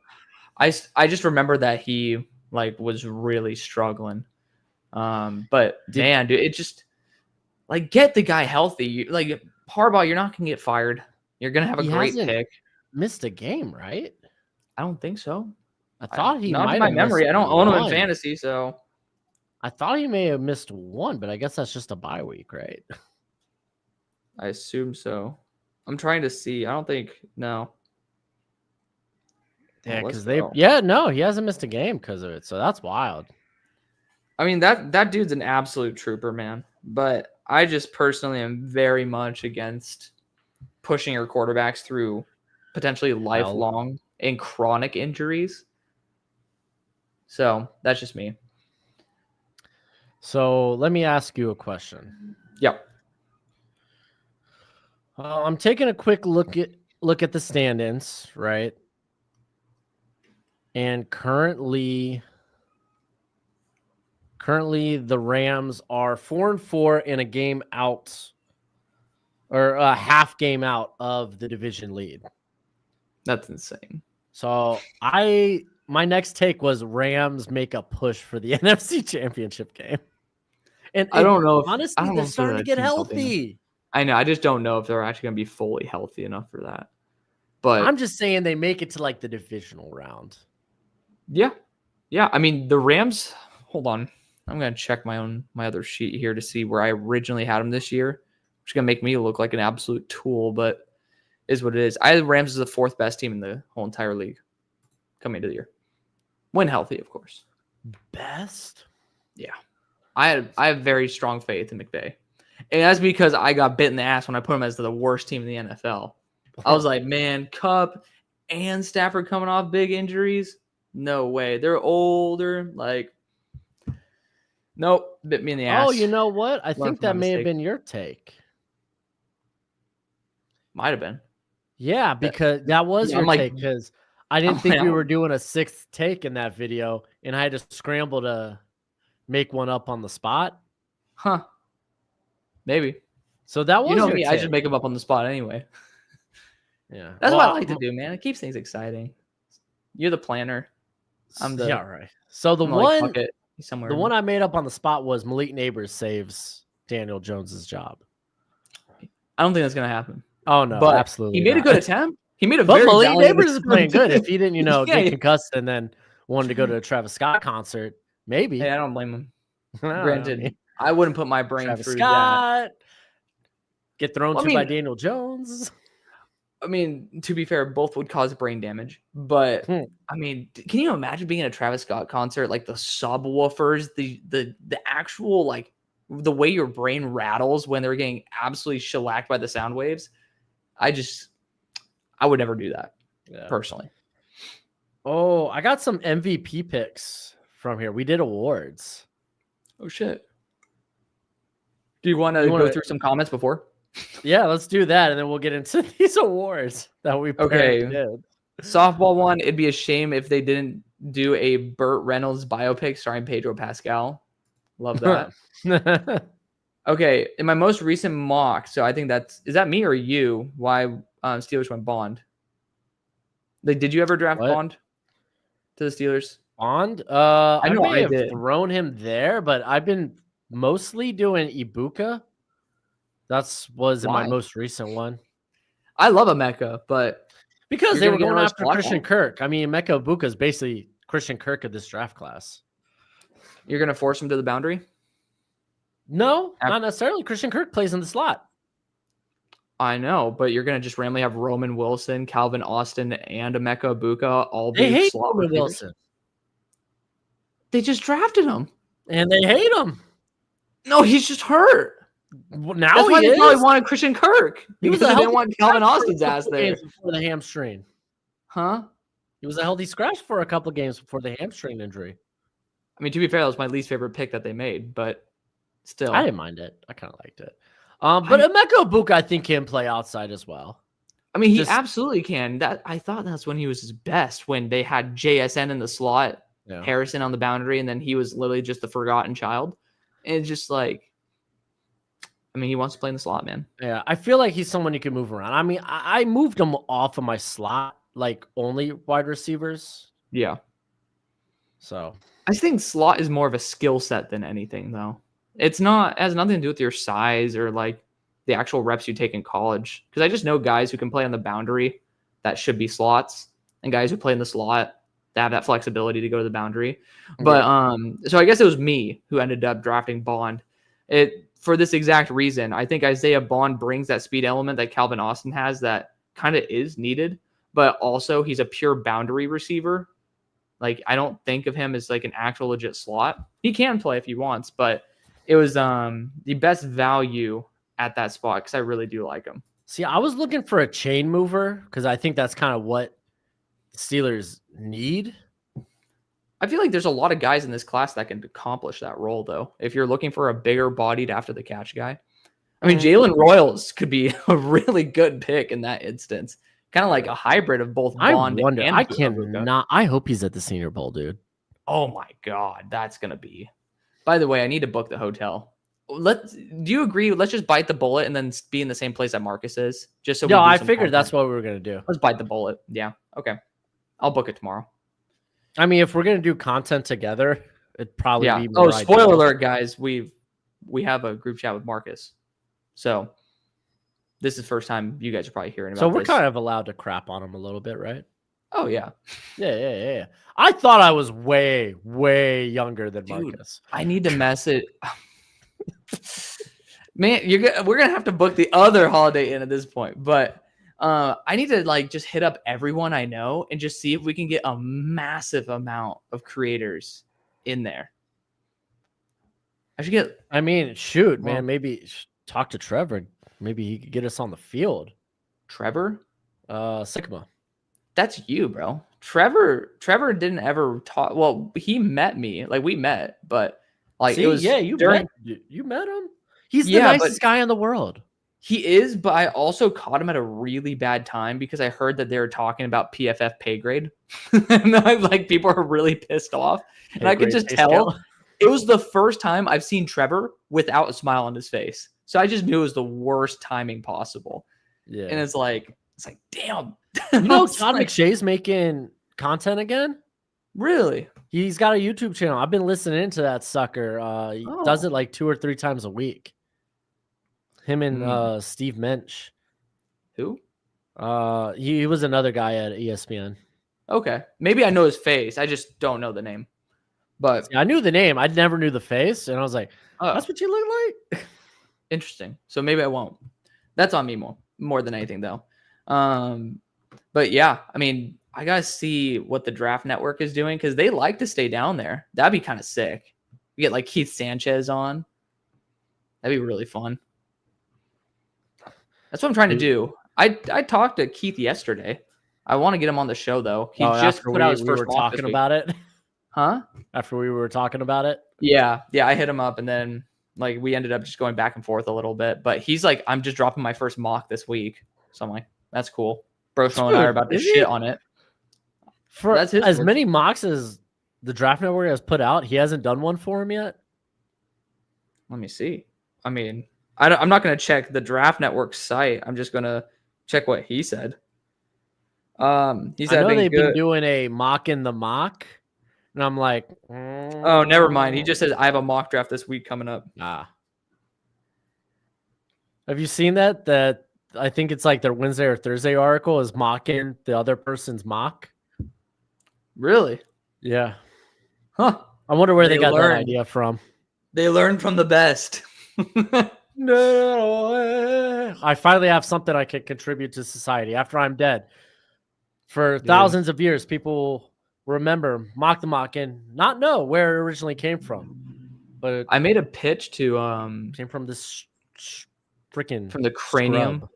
I just remember that he was really struggling. But man, dude, it just get the guy healthy. Like Harbaugh, you're not gonna get fired. You're gonna have a great pick. Missed a game, right? I don't think so. I thought he might. Not in my memory. I don't own him in fantasy, so I thought he may have missed one, but I guess that's just a bye week, right? I assume so. I'm trying to see. I don't think no. Yeah, because he hasn't missed a game because of it. So that's wild. I mean, that dude's an absolute trooper, man. But I just personally am very much against pushing your quarterbacks through potentially lifelong and chronic injuries. So that's just me. So let me ask you a question. Yep. I'm taking a quick look at the stand-ins, right? And currently the Rams are 4-4 in a game out, or a half game out of the division lead. That's insane. So my next take was Rams make a push for the NFC Championship game. And I don't know. Honestly, they're starting to get healthy. I know. I just don't know if they're actually going to be fully healthy enough for that. But I'm just saying they make it to the divisional round. Yeah. Yeah. I mean, the Rams, hold on. I'm going to check my other sheet here to see where I originally had them this year, which is going to make me look like an absolute tool, but is what it is. I had the Rams as the 4th best team in the whole entire league coming into the year. When healthy, of course. Best? Yeah. I have very strong faith in McVay. And that's because I got bit in the ass when I put him as the worst team in the NFL. I was like, man, Kupp and Stafford coming off big injuries? No way. They're older. Nope. Bit me in the ass. Oh, you know what? I think that may have been your take. Might have been. Yeah, because that was your take. Because I didn't think we were doing a 6th take in that video, and I had to scramble to make one up on the spot. Huh. Maybe. So that was You know your me, I tip. just make them up on the spot anyway. Yeah. That's what I like to do, man. It keeps things exciting. You're the planner. I'm the Yeah, right. So the I'm like, one fuck it. He's somewhere. the one I made up on the spot was Malik Neighbors saves Daniel Jones's job. I don't think that's gonna happen. Oh no, But absolutely he made a not. good attempt. He made a But very Malik valiant Neighbors is playing good. If attempt. he didn't, Yeah, get yeah. concussed and then wanted to go to a Travis Scott concert, maybe. Hey, I don't blame him. I Granted, mean, I wouldn't put my brain Travis through that. Scott get thrown Well, to by Daniel Jones. I mean, to be fair, both would cause brain damage. But I mean, can you imagine being at a Travis Scott concert, like the subwoofers, the actual like the way your brain rattles when they're getting absolutely shellacked by the sound waves? I would never do that personally. Oh, I got some MVP picks from here. We did awards. Oh shit! Do you want to go through some comments before? Yeah, let's do that, and then we'll get into these awards that we did. Softball one. It'd be a shame if they didn't do a Burt Reynolds biopic starring Pedro Pascal. Love that. Okay, in my most recent mock, so I think is that me or you? Why Steelers went Bond? Like, did you ever draft Bond to the Steelers? Bond? I know may I have did. thrown him there, but I've been mostly doing Ibuka. Was in my most recent one. I love Emeka, but because they were going after Christian Kirk. I mean, Emeka Ibuka is basically Christian Kirk of this draft class. You're gonna force him to the boundary? No, not necessarily. Christian Kirk plays in the slot. I know, but you're gonna just randomly have Roman Wilson, Calvin Austin, and Emeka Ibuka all they be hate slot Roman receivers. Wilson. They just drafted him, and they hate him. No, he's just hurt. Well, now that's why they probably wanted Christian Kirk. He was they didn't want Calvin Austin's ass there before the hamstring. Huh? He was a healthy scratch for a couple of games before the hamstring injury. I mean, to be fair, that was my least favorite pick that they made, but still, I didn't mind it. I kind of liked it. But Emeka Ibuka, I think, can play outside as well. I mean, he absolutely can. I thought that's when he was his best, when they had JSN in the slot, Harrison on the boundary, and then he was literally just the forgotten child. And it's just like, I mean, he wants to play in the slot, man. Yeah, I feel like he's someone you can move around. I mean, I moved him off of my slot, like only wide receivers. Yeah. So I think slot is more of a skill set than anything, though. It has nothing to do with your size or like the actual reps you take in college. Because I just know guys who can play on the boundary that should be slots, and guys who play in the slot that have that flexibility to go to the boundary. But so I guess it was me who ended up drafting Bond. For this exact reason. I think Isaiah Bond brings that speed element that Calvin Austin has that kind of is needed, but also he's a pure boundary receiver. Like, I don't think of him as like an actual legit slot. He can play if he wants, but it was the best value at that spot because I really do like him. See, I was looking for a chain mover because I think that's kind of what Steelers need. I feel like there's a lot of guys in this class that can accomplish that role, though. If you're looking for a bigger bodied after the catch guy, I mean, Jalen Royals could be a really good pick in that instance. Kind of like a hybrid of both Bond and I cannot. I hope he's at the Senior Bowl, dude. Oh my God, that's gonna be. By the way, I need to book the hotel. Do you agree? Let's just bite the bullet and then be in the same place that Marcus is. Just so. Yeah, I figured that's what we were gonna do. Let's bite the bullet. Yeah. Okay. I'll book it tomorrow. I mean, if we're gonna do content together, it'd probably be more spoiler alert, guys. We have a group chat with Marcus, so this is the first time you guys are probably hearing about. So we're kind of allowed to crap on him a little bit, right? Oh yeah, yeah. I thought I was way younger than Marcus. I need to message. Man, we're gonna have to book the other Holiday Inn at this point, but. I need to like just hit up everyone I know and just see if we can get a massive amount of creators in there. I mean, shoot, man, maybe talk to Trevor. Maybe he could get us on the field. Trevor? Sigma. That's you, bro. Trevor didn't ever talk. Well, he met me. Like, we met, but like it was you met him. He's the nicest guy in the world. He is, but I also caught him at a really bad time because I heard that they were talking about PFF pay grade. And like people are really pissed off. And I could just tell it was the first time I've seen Trevor without a smile on his face. So I just knew it was the worst timing possible. Yeah. And it's like, damn. You know, Todd McShay's making content again? Really? He's got a YouTube channel. I've been listening to that sucker. He does it like 2 or 3 times a week. Him and Steve Mensch. Who? He was another guy at ESPN. Okay. Maybe I know his face. I just don't know the name. But see, I knew the name. I never knew the face. And I was like, that's what you look like? Interesting. So maybe I won't. That's on me more than anything, though. But yeah, I mean, I got to see what the Draft Network is doing because they like to stay down there. That'd be kind of sick. You get like Keith Sanchez on. That'd be really fun. That's what I'm trying to do. I talked to Keith yesterday. I want to get him on the show, though. He just put out his first mock talking about it. Huh? After we were talking about it? Yeah. I hit him up, and then like we ended up just going back and forth a little bit. But he's like, I'm just dropping my first mock this week. So I'm like, that's cool. Broshmo and I are about to shit on it. For as many mocks as the Draft Network has put out, he hasn't done one for him yet. Let me see. I mean, I'm not going to check the Draft Network site. I'm just going to check what he said. He said they've been doing a mock in the mock, and I'm like, oh, never mind. He just says I have a mock draft this week coming up. Have you seen that? That I think it's like their Wednesday or Thursday article is mocking the other person's mock. Really? Yeah. Huh. I wonder where they got that idea from. They learned from the best. No, I finally have something I can contribute to society after I'm dead. For thousands of years, people remember Mock the Mock and not know where it originally came from. But I made a pitch to came from this freaking from the cranium. Scrub.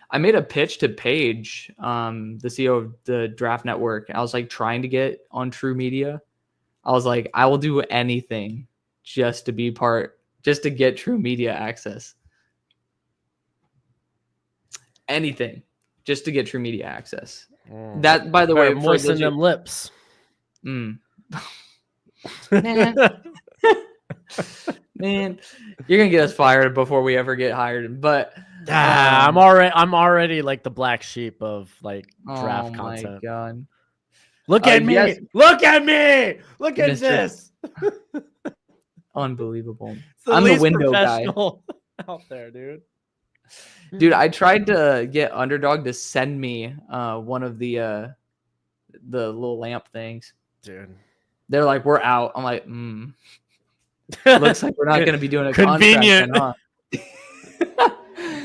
I made a pitch to Paige, the CEO of the Draft Network. I was like trying to get on True Media. I was like, I will do anything just to get True Media access. Anything just to get True Media access. That, by the way, moisten them lips. Man, you're gonna get us fired before we ever get hired. But I'm already like the black sheep of like draft content. Oh my god! Look at me! Yes. Look at me! Look at this! Unbelievable! I'm the window guy out there, dude. Dude, I tried to get Underdog to send me one of the little lamp things. Dude, they're like, we're out. I'm like, looks like we're not going to be doing a convenient. Contract then, huh?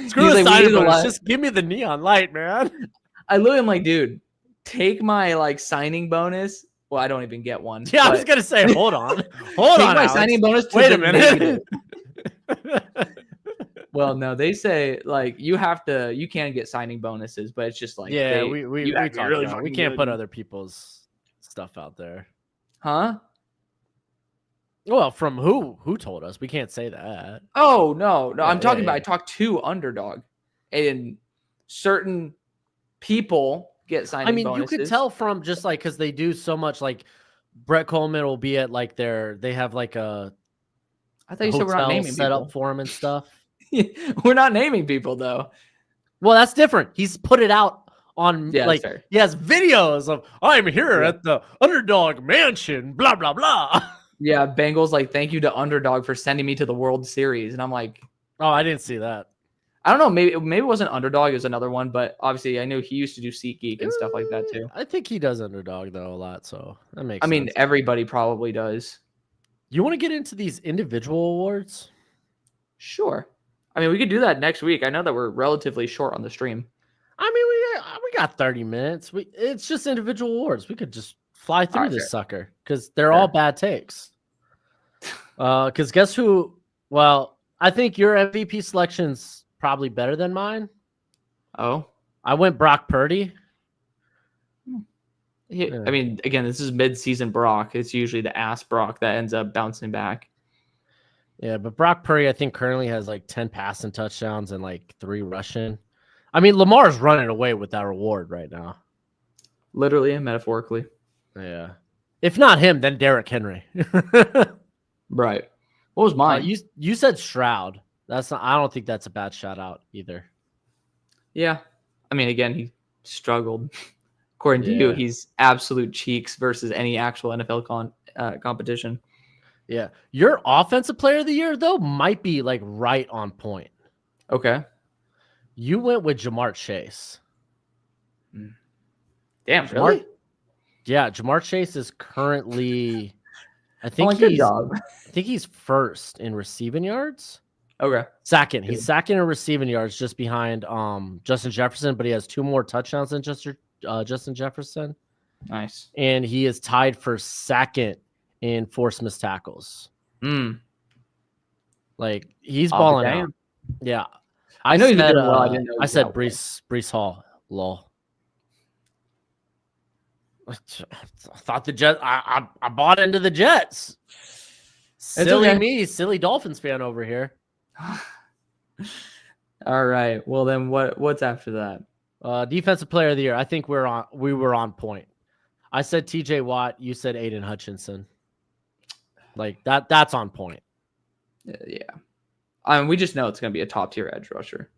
Screw the signing bonus. Just give me the neon light, man. I literally am like, dude, take my like signing bonus. Well, I don't even get one. Yeah, I was gonna say, hold on, take my Alex. Signing bonus. Wait a minute. Well, no, they say like you can get signing bonuses, but it's just like we talked really about. We can't put other people's stuff out there, huh? Well, from who told us? We can't say that. Oh no, I'm talking about. I talked to Underdog, and certain people get signing bonuses. You could tell from just like because they do so much. Like Brett Coleman will be at like they have like a. I thought you said we're not naming set people. Up for him and stuff. We're not naming people though. Well, that's different. He's put it out on like he has videos of I'm here at the Underdog Mansion, blah blah blah. Yeah, Bengals like thank you to Underdog for sending me to the World Series, and I'm like, oh, I didn't see that. I don't know. Maybe it wasn't Underdog. It was another one, but obviously I know he used to do SeatGeek and stuff like that too. I think he does Underdog though a lot, so that makes. I mean, everybody probably does. You want to get into these individual awards? Sure. I mean, we could do that next week. I know that we're relatively short on the stream. I mean, we got 30 minutes. It's just individual awards. We could just fly through this sucker because they're all bad takes. Because guess who? Well, I think your MVP selection's probably better than mine. Oh, I went Brock Purdy. I mean, again, this is mid-season Brock. It's usually the ass Brock that ends up bouncing back. Yeah, but Brock Purdy, I think, currently has like 10 passing touchdowns and like 3 rushing. I mean, Lamar's running away with that reward right now. Literally and metaphorically. Yeah. If not him, then Derrick Henry. Right. What was mine? You said Stroud. That's not. I don't think that's a bad shout out either. Yeah. I mean, again, he struggled. According to you, Yeah. he's absolute cheeks versus any actual NFL competition. Yeah. Your offensive player of the year, though, might be like right on point. Okay. You went with Jamar Chase. Damn, really? Yeah, Jamar Chase is currently, I Oh, think good job. I think he's first in receiving yards. Okay. Second. He's second in receiving yards, just behind Justin Jefferson, but he has 2 more touchdowns than Justin Jefferson. Nice. And he is tied for second in forced missed tackles. Like, he's balling out. Yeah. I know he's been doing well. I didn't know. I said Breece Hall. Lol. I thought the Jets. I bought into the Jets. Silly okay. me, silly Dolphins fan over here. All right. Well, then what's after that? Defensive player of the year. I think we were on point. I said TJ Watt. You said Aiden Hutchinson. Like that's on point. Yeah. I mean, we just know it's going to be a top tier edge rusher.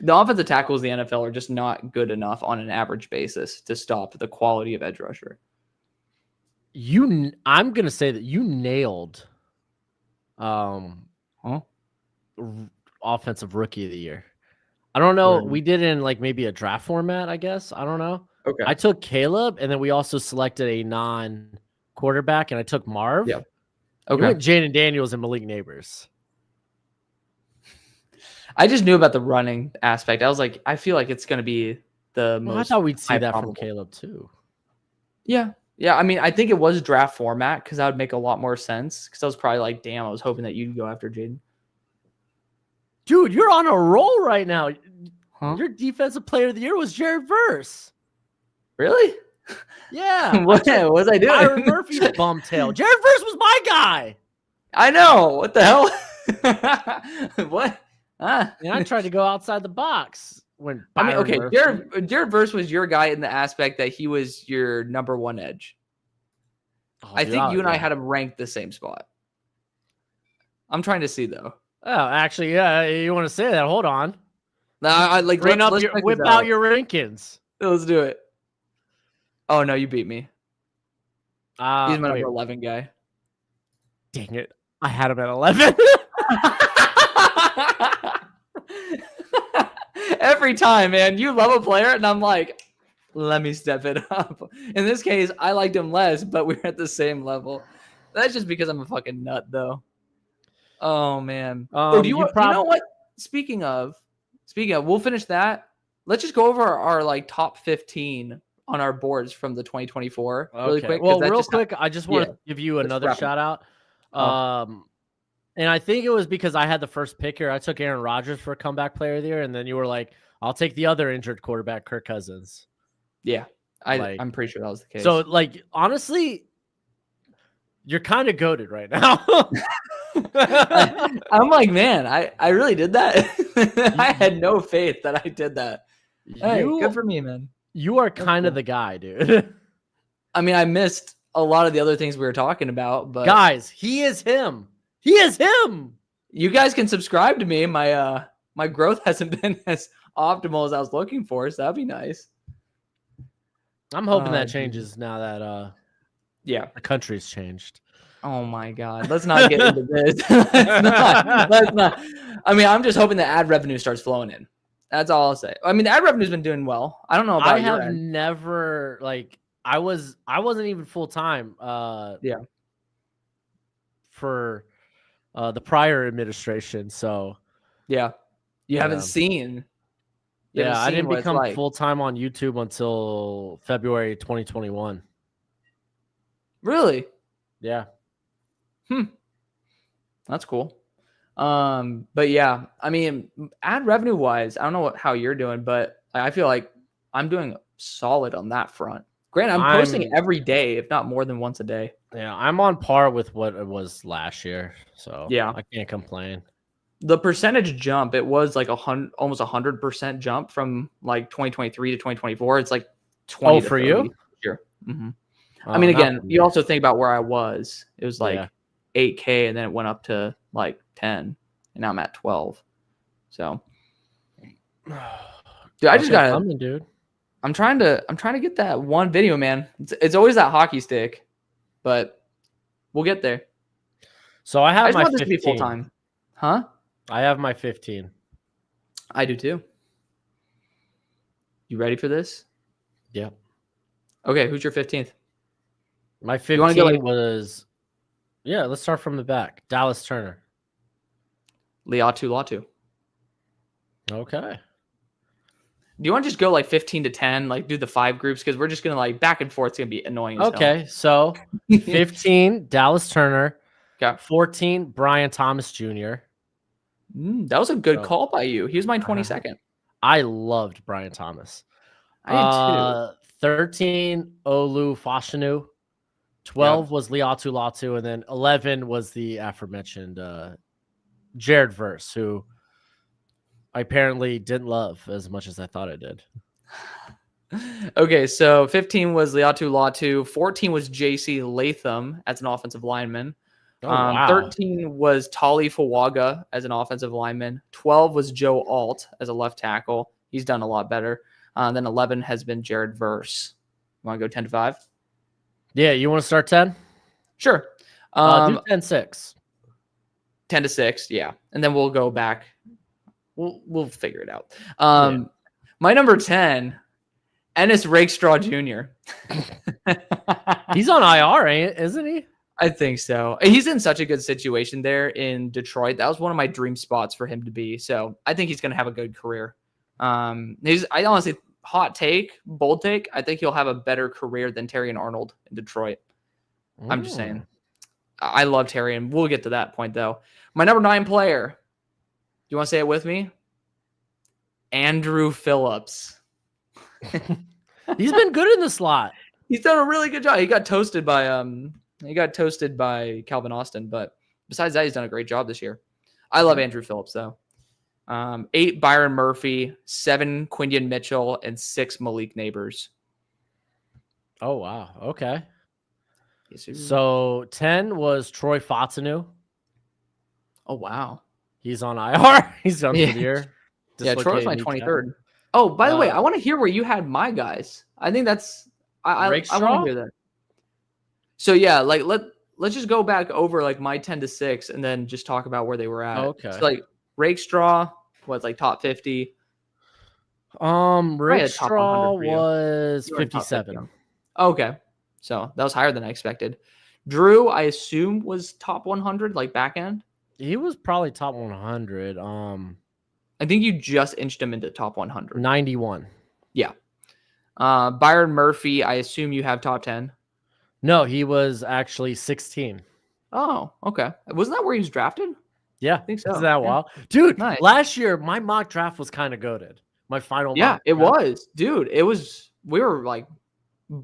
The offensive tackles in the NFL are just not good enough on an average basis to stop the quality of edge rusher. I'm going to say that you nailed offensive rookie of the year. I don't know. We did in like maybe a draft format, I guess. I don't know. Okay. I took Caleb, and then we also selected a non-quarterback, and I took Marv. Yeah. Okay. You went Jaden Daniels and Malik Neighbors. I just knew about the running aspect. I was like, I feel like it's going to be the most. I thought we'd see that from Caleb too. Yeah. Yeah. I mean, I think it was draft format because that would make a lot more sense. Because I was probably like, damn, I was hoping that you'd go after Jaden. Dude, you're on a roll right now. Huh? Your defensive player of the year was Jared Verse. Really? Yeah. What was I doing? Byron Murphy's bum tail. Jared Verse was my guy. I know. What the hell? What? And I tried to go outside the box when Byron okay, Jared Verse was your guy in the aspect that he was your number one edge. I think you and I had him ranked the same spot. I'm trying to see though. Oh, actually, yeah. You want to say that? Hold on. I like whip out your rankings. Let's do it. Oh no, you beat me. He's my number 11 guy. Dang it! I had him at 11. Every time, man, you love a player, and I'm like, let me step it up. In this case, I liked him less, but we're at the same level. That's just because I'm a fucking nut, though. Oh man. You know what? Speaking of, we'll finish that. Let's just go over our like top 15 on our boards from the 2024 really quick. Well, real quick, I just want to give you another shout out. And I think it was because I had the first pick here. I took Aaron Rodgers for comeback player of the year, and then you were like, I'll take the other injured quarterback, Kirk Cousins. Yeah, I'm pretty sure that was the case. So, like, honestly, you're kind of goated right now. I'm like, man, I really did that. I had no faith that I did that. Hey, good for me, man. You are kind of the guy, dude. I mean, I missed a lot of the other things we were talking about, but guys, he is him. He is him. You guys can subscribe to me. My growth hasn't been as optimal as I was looking for, so that'd be nice. I'm hoping that changes now that the country's changed. Oh my God. Let's not get into this. Let's not. I mean, I'm just hoping the ad revenue starts flowing in. That's all I'll say. I mean, the ad revenue's been doing well. I don't know about I have never I wasn't even full time for the prior administration. So yeah. You haven't seen. I didn't become full time on YouTube until February 2021. Really? Yeah. That's cool. But yeah, I mean, ad revenue wise, I don't know how you're doing, but I feel like I'm doing solid on that front. Granted, I'm posting every day, if not more than once a day. Yeah, I'm on par with what it was last year, so yeah, I can't complain. The percentage jump, it was like almost 100% jump from like 2023 to 2024. It's like 20. Oh, for you? Sure. Mm-hmm. I mean, again, you also think about where I was. It was like 8K, and then it went up to like 10, and now I'm at 12. So, dude, I just Okay, gotta. coming, dude. I'm trying to get that one video, man. It's always that hockey stick, but we'll get there. So I I have just my want this to be full 15. time, huh? I have my 15. I do too. You ready for this? Yep. Okay, who's your 15th? My You want to go 15 like was, yeah, let's start from the back. Dallas Turner. Liatu Latu? Okay. Do you want to just go like 15 to 10, like do the 5 groups? Because we're just gonna like back and forth. It's gonna be annoying as Okay, so hell. 15, Dallas Turner. Okay. 14, Brian Thomas Jr. That was a good So, call by you. He was my 22nd. I loved Brian Thomas. I did too. 13, Olu Fashanu. 12 was Liatu Latu, and then 11 was the aforementioned Jared Verse, who I apparently didn't love as much as I thought I did. Okay, so 15 was Liatu Latu. 14 was JC Latham as an offensive lineman. Oh, wow. 13 was Tali Fawaga as an offensive lineman. 12 was Joe Alt as a left tackle. He's done a lot better. Then 11 has been Jared Verse. You want to go 10 to 5? Yeah, you want to start 10? Sure. Do 10-6. 10 to 6, yeah. And then we'll go back. We'll figure it out. My number 10, Ennis Rakestraw Jr. He's on IR, isn't he? I think so. He's in such a good situation there in Detroit. That was one of my dream spots for him to be. So I think he's going to have a good career. I honestly, bold take. I think he'll have a better career than Terry and Arnold in Detroit. I'm just saying. I love Terry, and we'll get to that point though. My number 9 player. Do you want to say it with me? Andrew Phillips. He's been good in the slot. He's done a really good job. He got toasted by Calvin Austin, but besides that, he's done a great job this year. I love Andrew Phillips though. 8 Byron Murphy, 7 Quinyon Mitchell, and 6 Malik Neighbors. Oh wow. Okay. Yes, sir. So 10 was Troy Fatanu. Oh wow. He's on IR. He's done for the year. Yeah, Troy's my 23rd. Oh, by the way, I want to hear where you had my guys. I think that's I want to hear that. So yeah, like let's just go back over like my 10 to 6 and then just talk about where they were at. Okay. So like Rakestraw was like top 50. Rakestraw was 57. Okay. So that was higher than I expected. Drew, I assume, was top 100, like back end. He was probably top 100. I think you just inched him into top 100. 91. Yeah. Byron Murphy, I assume you have top 10. No, he was actually 16. Oh, okay. Wasn't that where he was drafted? Yeah, I think so. Isn't that wild? Dude, nice. Last year, my mock draft was kind of goated. My final mock it draft. was. Dude, it was. We were like,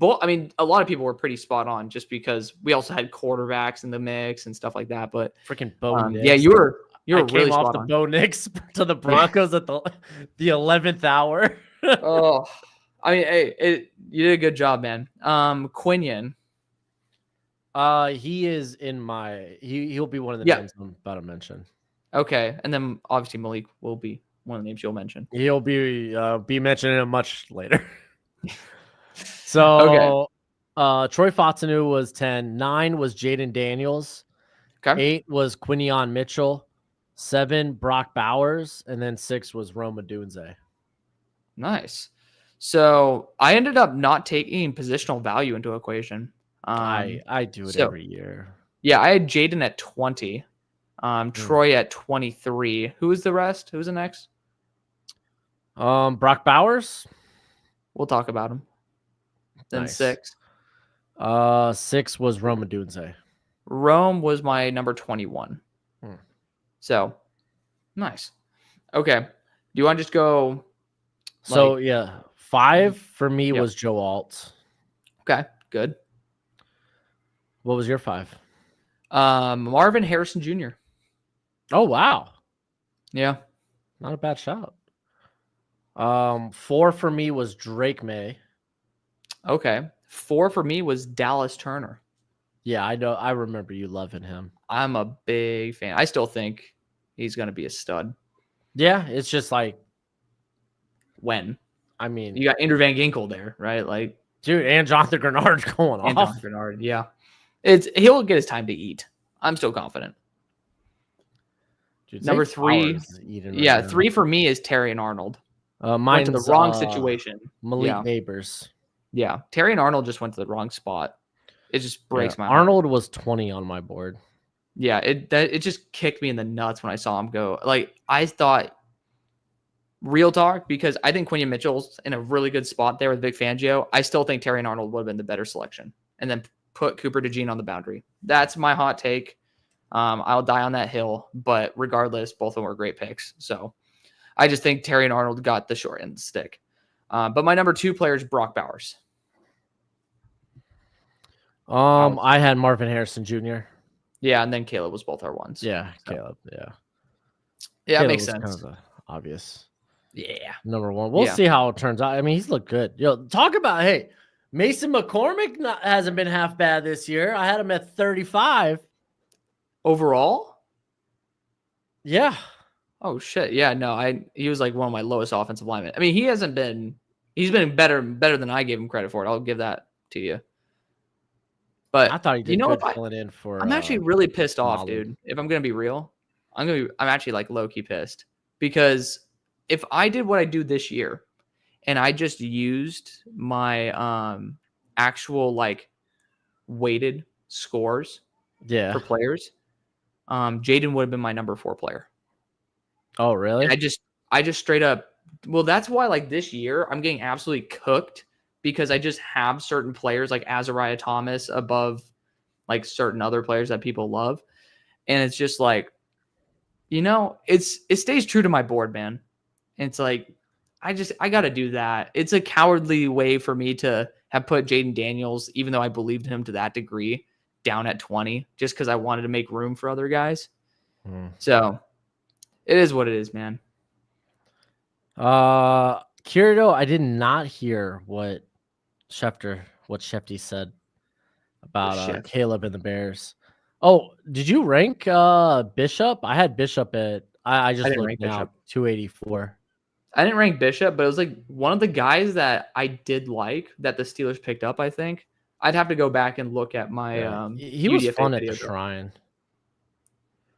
I mean, a lot of people were pretty spot on just because we also had quarterbacks in the mix and stuff like that. But freaking Bo Nix. Yeah, you were really came off spot the on. Bo Nix to the Broncos at the 11th hour. Oh, I mean, hey, you did a good job, man. Quinyon. He is in my. He'll be one of the names I'm about to mention. Okay, and then obviously Malik will be one of the names you'll mention. He'll be mentioning him much later. So, Troy Fatanu was 10. 9 was Jaden Daniels. Okay. 8 was Quinyon Mitchell. 7 Brock Bowers, and then 6 was Roma Dunze. Nice. So I ended up not taking positional value into equation. I do it every year. Yeah, I had Jaden at 20. Troy at 23. Who was the rest? Who's the next? Brock Bowers. We'll talk about him. Then Nice. 6. 6 was Roma Dunze. Rome was my number 21. So nice. Okay. Do you want to just go? So 5 for me was Joe Alt. Okay, good. What was your 5? Marvin Harrison Jr. Oh wow. Yeah. Not a bad shout. 4 for me was Drake May. Okay. 4 for me was Dallas Turner. Yeah, I know. I remember you loving him. I'm a big fan. I still think he's going to be a stud. Yeah, it's just like, when I mean, you got Andrew Van Ginkel there, right? Like, dude, and Jonathan Grenard's going and off. Jonathan Bernard. Yeah, he'll get his time to eat. I'm still confident. Dude, Number Zay 3, Flowers is eating right yeah, now. 3 for me is Terry and Arnold. Went to the Mine's wrong situation. Malik Neighbors. Yeah. Terry and Arnold just went to the wrong spot. It just breaks my heart. Arnold was 20 on my board. Yeah, it just kicked me in the nuts when I saw him go. Like, I thought, real talk, because I think Quinion Mitchell's in a really good spot there with Vic Fangio. I still think Terry and Arnold would have been the better selection. And then put Cooper DeJean on the boundary. That's my hot take. I'll die on that hill, but regardless, both of them were great picks. So I just think Terry and Arnold got the short end of the stick. But my number 2 player is Brock Bowers. I had Marvin Harrison Jr. Yeah, and then Caleb was both our ones. Yeah, so. Caleb. Yeah. Yeah, Caleb it makes was sense. Kind of obvious. Yeah. Number 1. We'll see how it turns out. I mean, he's looked good. Talk about, hey, Mason McCormick hasn't been half bad this year. I had him at 35. Overall? Yeah. Oh shit. Yeah, no, he was like one of my lowest offensive linemen. I mean, he's been better than I gave him credit for it. I'll give that to you. But I thought he did good filling in for I'm actually really pissed off, dude. If I'm gonna be real, I'm actually like low key pissed, because if I did what I do this year and I just used my actual like weighted scores for players, Jaden would have been my number 4 player. Oh, really? And I just straight up, well, that's why like this year I'm getting absolutely cooked, because I just have certain players like Azariah Thomas above like certain other players that people love. And it's just like, it stays true to my board, man. And it's like, I got to do that. It's a cowardly way for me to have put Jaden Daniels, even though I believed in him to that degree, down at 20, just because I wanted to make room for other guys. So it is what it is, man. Kirito, I did not hear what Shefty said about Caleb and the Bears. Oh, did you rank Bishop? I had Bishop at I just looked now, 284. I didn't rank Bishop, but it was like one of the guys that I did like that the Steelers picked up, I think. I'd have to go back and look at my he was fun at the Shrine.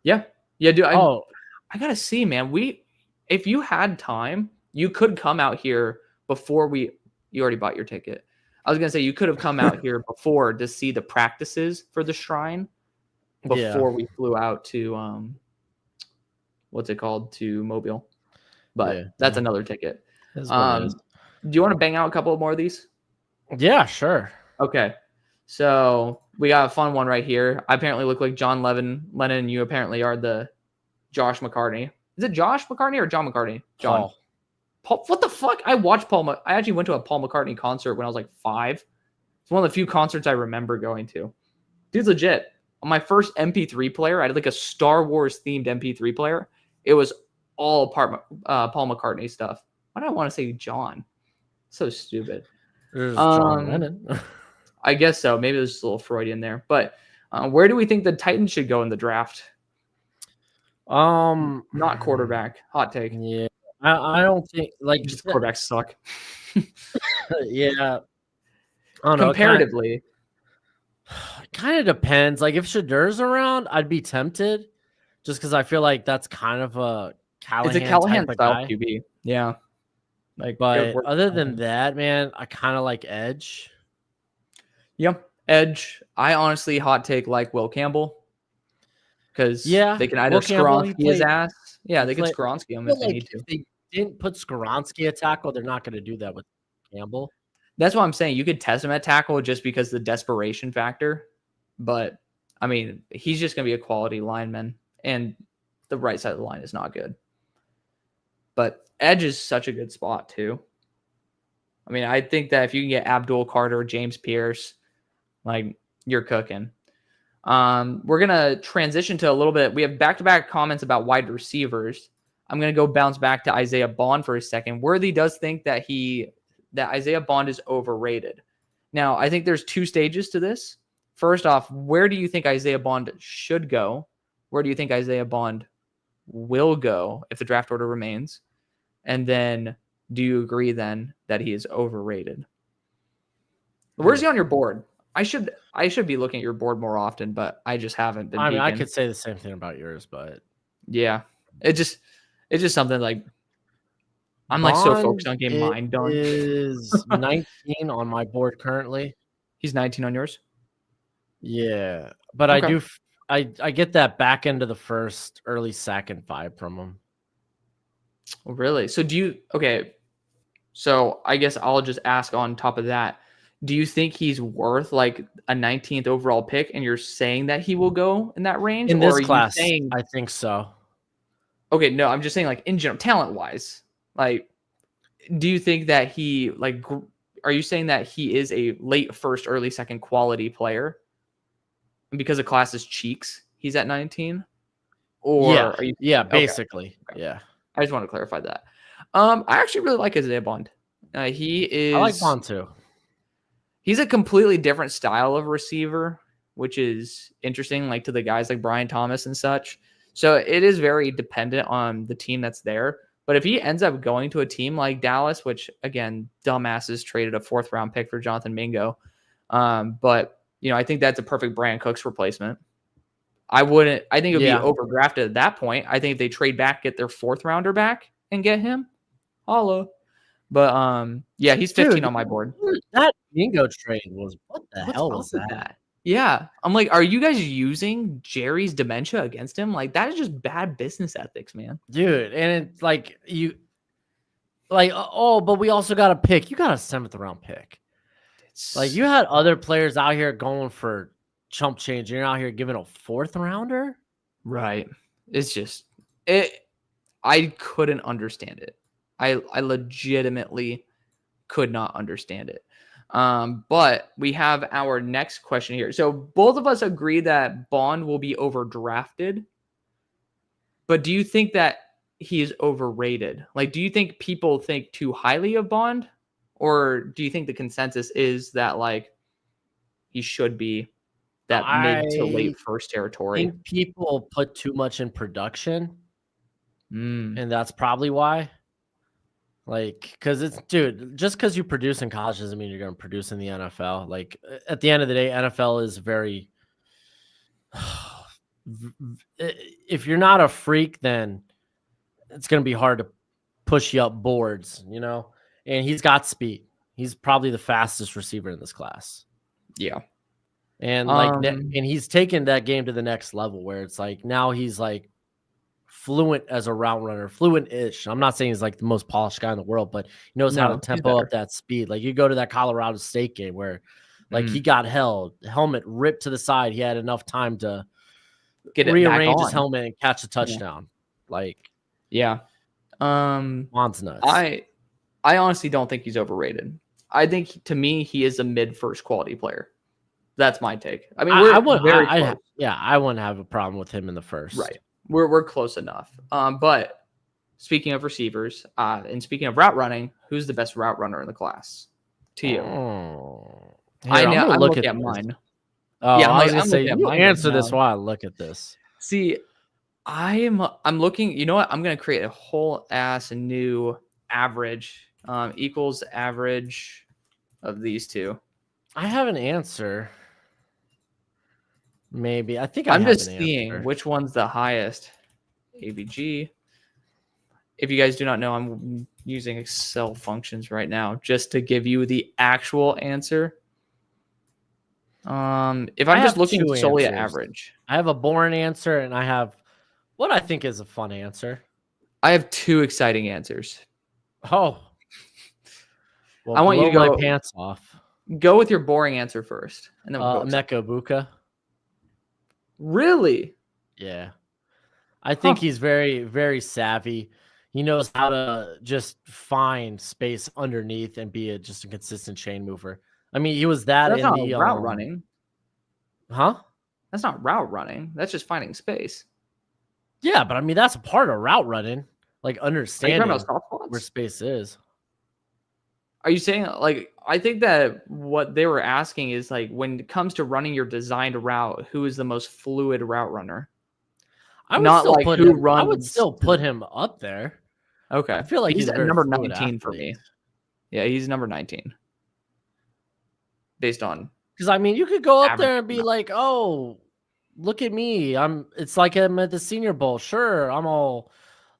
Yeah, dude. I gotta see, man. If you had time, you could come out here before you already bought your ticket. I was gonna say you could have come out here before to see the practices for the Shrine before we flew out to what's it called, to Mobile. But that's another ticket. Do you want to bang out a couple more of these? Yeah, sure. Okay. So we got a fun one right here. I apparently look like John Lennon. You apparently are the Josh McCartney. Is it Josh McCartney or John McCartney? John. Paul. What the fuck? I watched I actually went to a Paul McCartney concert when I was like 5. It's one of the few concerts I remember going to. Dude's legit. On my first MP3 player, I had like a Star Wars themed MP3 player. It was all Paul McCartney stuff. Why do I want to say John? So stupid. There's John Lennon. I guess so. Maybe there's a little Freudian there. But where do we think the Titans should go in the draft? Not quarterback. Hot take. Yeah, I don't think like just quarterbacks suck. Yeah. I don't Comparatively. It kind of depends. Like if Shadur's around, I'd be tempted, just because I feel like that's kind of a Callahan type style guy. QB. Yeah. But other than that, man, I kind of like edge. Yep. Edge. I honestly hot take like Will Campbell. Because they can either Skoronski his ass. Yeah, they can Skoronski him if they need to. If they didn't put Skoronski at tackle, they're not going to do that with Campbell. That's what I'm saying. You could test him at tackle just because the desperation factor. But, I mean, he's just going to be a quality lineman. And the right side of the line is not good. But edge is such a good spot, too. I mean, I think that if you can get Abdul Carter, James Pierce, like, you're cooking. We're going to transition to a little bit. We have back-to-back comments about wide receivers. I'm going to go bounce back to Isaiah Bond for a second. Worthy does think that Isaiah Bond is overrated. Now, I think there's 2 stages to this. First off, where do you think Isaiah Bond should go? Where do you think Isaiah Bond will go if the draft order remains? And then do you agree then that he is overrated? Where's he on your board? I should be looking at your board more often, but I just haven't been. I mean, I peeking. could say the same thing about yours, but yeah, it's just something like I'm like so focused on getting mine done. Is 19 on my board currently. He's 19 on yours. Yeah, but Okay. I get that back end of the first, early second vibe from him. Really? So do you? Okay. So I guess I'll just ask on top of that. Do you think he's worth like a 19th overall pick, and you're saying that he will go in that range, In or this are you class, saying? I think so. Okay, no, I'm just saying like in general, talent wise, like, do you think that he like? Are you saying that he is a late first, early second quality player? And because the class is cheeks, he's at 19, or are you? Yeah, Okay, basically, okay. yeah. I just want to clarify that. I actually really like Isaiah Bond. He is. I like Bond too. He's a completely different style of receiver, which is interesting, like to the guys like Brian Thomas and such. So it is very dependent on the team that's there. But if he ends up going to a team like Dallas, which again, dumbasses traded a 4th round pick for Jonathan Mingo. But I think that's a perfect Brandon Cooks replacement. I think it would be overdrafted at that point. I think if they trade back, get their 4th rounder back and get him, holla. But yeah, he's 15 on my board. That Mingo trade was what the hell was that? Yeah, I'm like, are you guys using Jerry's dementia against him? Like, that is just bad business ethics, man. Dude, and it's like but we also got a pick. You got a 7th round pick. Like, you had other players out here going for chump change. You're out here giving a 4th rounder, right? It's just I couldn't understand it. I legitimately could not understand it. But we have our next question here. So both of us agree that Bond will be overdrafted. But do you think that he is overrated? Like, do you think people think too highly of Bond? Or do you think the consensus is that like he should be that mid to late first territory? I think people put too much in production. And that's probably why. Like, because just because you produce in college doesn't mean you're going to produce in the NFL. Like, at the end of the day, NFL is very. If you're not a freak, then it's going to be hard to push you up boards, And he's got speed. He's probably the fastest receiver in this class. Yeah. And and he's taken that game to the next level where it's like now he's like fluent as a route runner, fluent-ish. I'm not saying he's like the most polished guy in the world, but he knows how to tempo up that speed. Like, you go to that Colorado State game where like he got held, helmet ripped to the side. He had enough time to rearrange his helmet and catch a touchdown. Bond's nuts. I honestly don't think he's overrated. I think to me he is a mid-first quality player. That's my take. I mean, I wouldn't have a problem with him in the first. Right. We're close enough. But speaking of receivers, and speaking of route running, who's the best route runner in the class to you? I'm looking at mine. Oh, yeah, I was gonna say you answer this while I look at this. See, I'm looking. You know what? I'm gonna create a whole ass new average equals average of these two. I have an answer. Maybe. I think I'm just seeing which one's the highest. AVG. If you guys do not know, I'm using Excel functions right now just to give you the actual answer. If I'm just looking solely at average. I have a boring answer and I have what I think is a fun answer. I have 2 exciting answers. Oh. Well, I want you to go my pants off. Go with your boring answer first. And then we'll go Emeka Egbuka. Really? Yeah. I think he's very, very savvy. He knows how to just find space underneath and be just a consistent chain mover. I mean, he was that in the route running. Huh? That's not route running. That's just finding space. Yeah, but I mean, that's a part of route running. Like, understanding where space is. Are you saying, like, I think that what they were asking is, like, when it comes to running your designed route, who is the most fluid route runner? I would not still like put who him. runs. I would still put him up there. Okay, I feel like he's a at very number fluid 19 for me. athlete. Yeah, he's number 19 based on Because I mean, you could go up average. there and be like, "Oh, look at me! It's like I'm at the Senior Bowl. Sure, I'm all.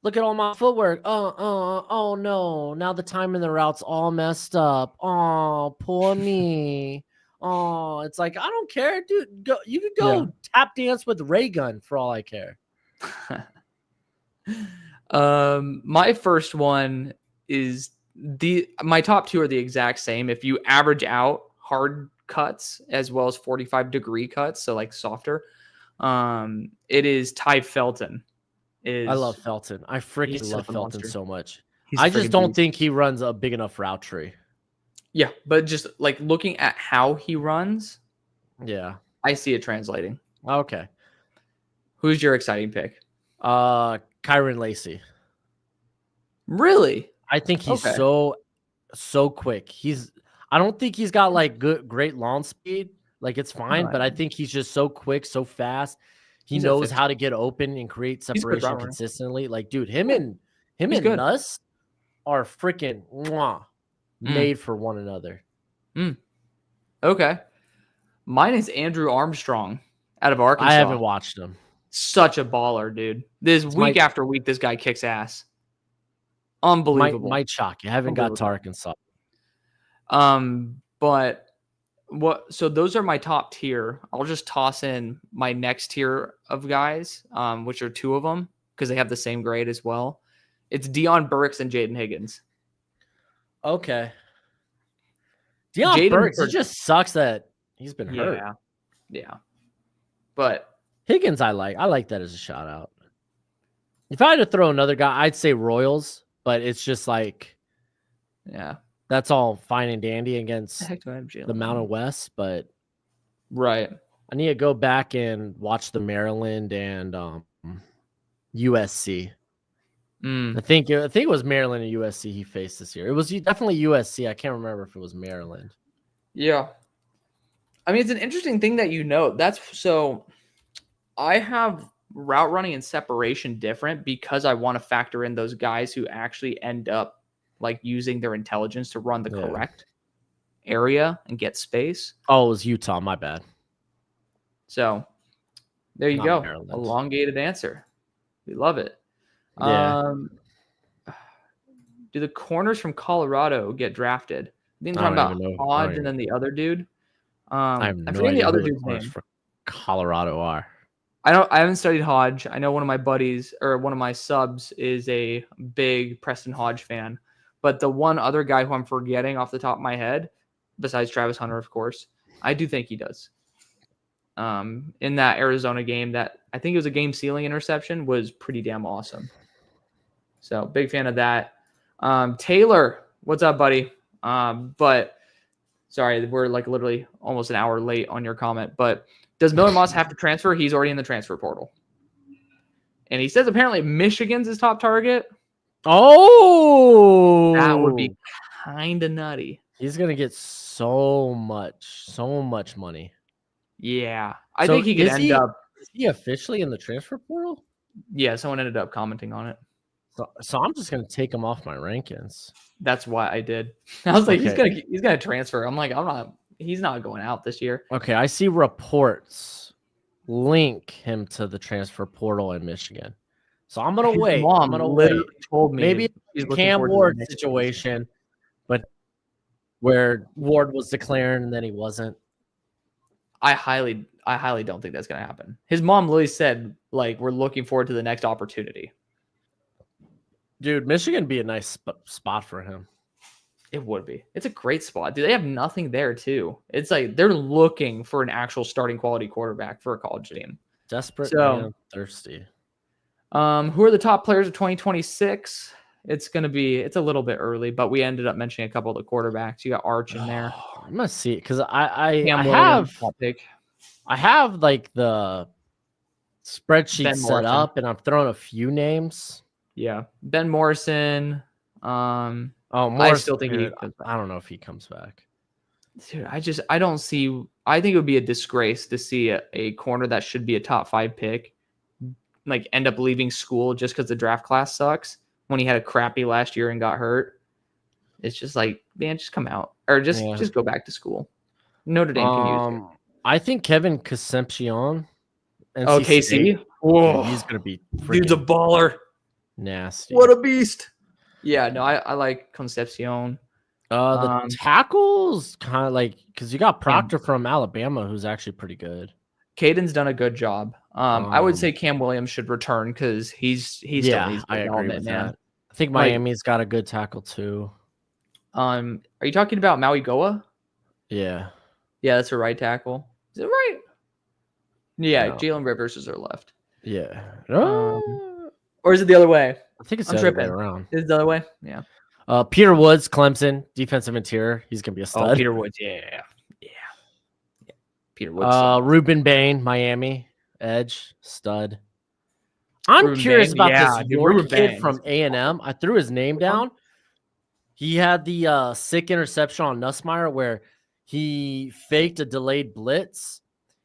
Look at all my footwork. Oh no! Now the time in the route's all messed up. Oh, poor me. Oh, it's like I don't care, dude. Go. You could Yeah. go tap dance with Ray Gun for all I care. My first one is my top two are the exact same. If you average out hard cuts as well as 45-degree cuts, so like softer, it is Ty Felton. I love Felton. I freaking he's love such a Felton monster. so much. He's I just freaking don't beast. think he runs a big enough route tree. Yeah, but just like looking at how he runs, Yeah. I see it translating. Okay. Who's your exciting pick? Kyron Lacey. Really? I think he's Okay. so quick. I don't think he's got like great launch speed. Like it's fine, Right. but I think he's just so quick, so fast. He He's knows how to get open and create He's a good separation route runner. consistently. Like, dude, him Yeah. and good. Nuss are freaking made for one another. Okay. Mine is Andrew Armstrong out of Arkansas. I haven't watched him. Such a baller, dude. This week after week, this guy kicks ass. Unbelievable. Might shock you. I haven't got to Arkansas. But what? So those are my top tier. I'll just toss in my next tier of guys, which are two of them because they have the same grade as well. It's Deion Burks and Jaden Higgins. Okay. Deion Burks, it just sucks that he's been hurt. Yeah. But Higgins, I like that as a shout out. If I had to throw another guy, I'd say Royals, but it's just like, yeah, that's all fine and dandy against the Mountain West. But right, I need to go back and watch the Maryland and USC. I think it was Maryland and USC he faced this year. It was definitely USC. I can't remember if it was Maryland. Yeah. I mean, it's an interesting thing that you know. That's so I have route running and separation different because I want to factor in those guys who actually end up like using their intelligence to run the correct area and get space. Oh, it was Utah. My bad. So there you go. Maryland. Elongated answer. We love it. Yeah. Do the corners from Colorado get drafted? I think I'm talking about Hodge and then the other dude. I forget the other dude's name. For Colorado are. I haven't studied Hodge. I know one of my buddies or one of my subs is a big Preston Hodge fan, but the one other guy who I'm forgetting off the top of my head, besides Travis Hunter, of course, I do think he does. In that Arizona game, that I think it was a game sealing interception, was pretty damn awesome. So big fan of that. Taylor, what's up, buddy? But sorry, we're like literally almost an hour late on your comment. But does Miller Moss have to transfer? He's already in the transfer portal. And he says apparently Michigan's his top target. Oh, that would be kind of nutty. He's gonna get so much money. Yeah, I think he could end up. Is he officially in the transfer portal? Yeah, someone ended up commenting on it. So I'm just gonna take him off my rankings. That's why I did. I was like, he's gonna transfer. I'm like, he's not going out this year. Okay, I see reports link him to the transfer portal in Michigan. So I'm gonna wait. I'm gonna wait. Told me maybe it's a Cam Ward situation, but where Ward was declaring and then he wasn't. I highly don't think that's gonna happen. His mom literally said, like, we're looking forward to the next opportunity. Dude, Michigan would be a nice spot for him. It would be. It's a great spot. Dude, they have nothing there, too. It's like they're looking for an actual starting quality quarterback for a college team. Desperate and thirsty. Who are the top players of 2026? It's a little bit early, but we ended up mentioning a couple of the quarterbacks. You got Arch in there. I'm gonna see it because I have like the spreadsheet set up and I'm throwing a few names. Yeah, Ben Morrison. Morrison, I still think I don't know if he comes back. Dude, I don't see. I think it would be a disgrace to see a corner that should be a top 5 pick like end up leaving school just because the draft class sucks when he had a crappy last year and got hurt. It's just like, man, just come out or just go back to school. Notre Dame can use it. I think Kevin Concepcion, Oh, NC State, KC. Whoa, he's gonna be dude's a baller. Nasty. What a beast. Yeah, no, I like Concepcion. The tackles kind of like because you got Proctor from Alabama, who's actually pretty good. Caden's done a good job. I would say Cam Williams should return because he still needs I agree with man. that. I think Miami's got a good tackle too. Are you talking about Maui Goa? Yeah. Yeah, that's a right tackle. Is it right? Yeah, no. Jalen Rivers is our left. Yeah. Or is it the other way? I think it's the other way around. Is it the other way? Yeah. Peter Woods, Clemson, defensive interior. He's gonna be a stud. Oh, Peter Woods, yeah. Peter Woods. Ruben Bain, Miami, edge, stud. I'm Ruben curious Bain, about this York kid from A&M. I threw his name down. He had the sick interception on Nussmeier where he faked a delayed blitz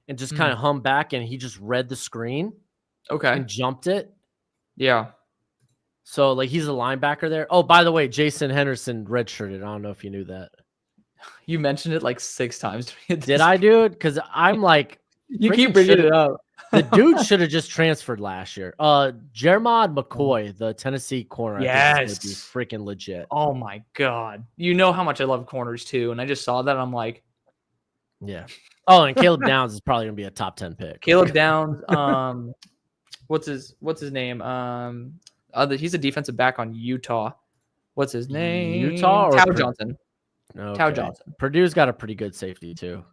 and just kind of hummed back, and he just read the screen. Okay. And jumped it. Yeah. So, like, he's a linebacker there. Oh, by the way, Jason Henderson redshirted. I don't know if you knew that. You mentioned it like 6 times to me. Did I do it? Because I'm like, you keep bringing it up. The dude should have just transferred last year. Jermod McCoy, the Tennessee corner, yes, I think is freaking legit. Oh my god, you know how much I love corners too, and I just saw that. I'm like, yeah. Oh, and Caleb Downs is probably gonna be a top 10 pick. Caleb Downs. What's his name? He's a defensive back on Utah. What's his name? Utah or Tao Johnson. Okay. Tao Johnson. Purdue's got a pretty good safety too.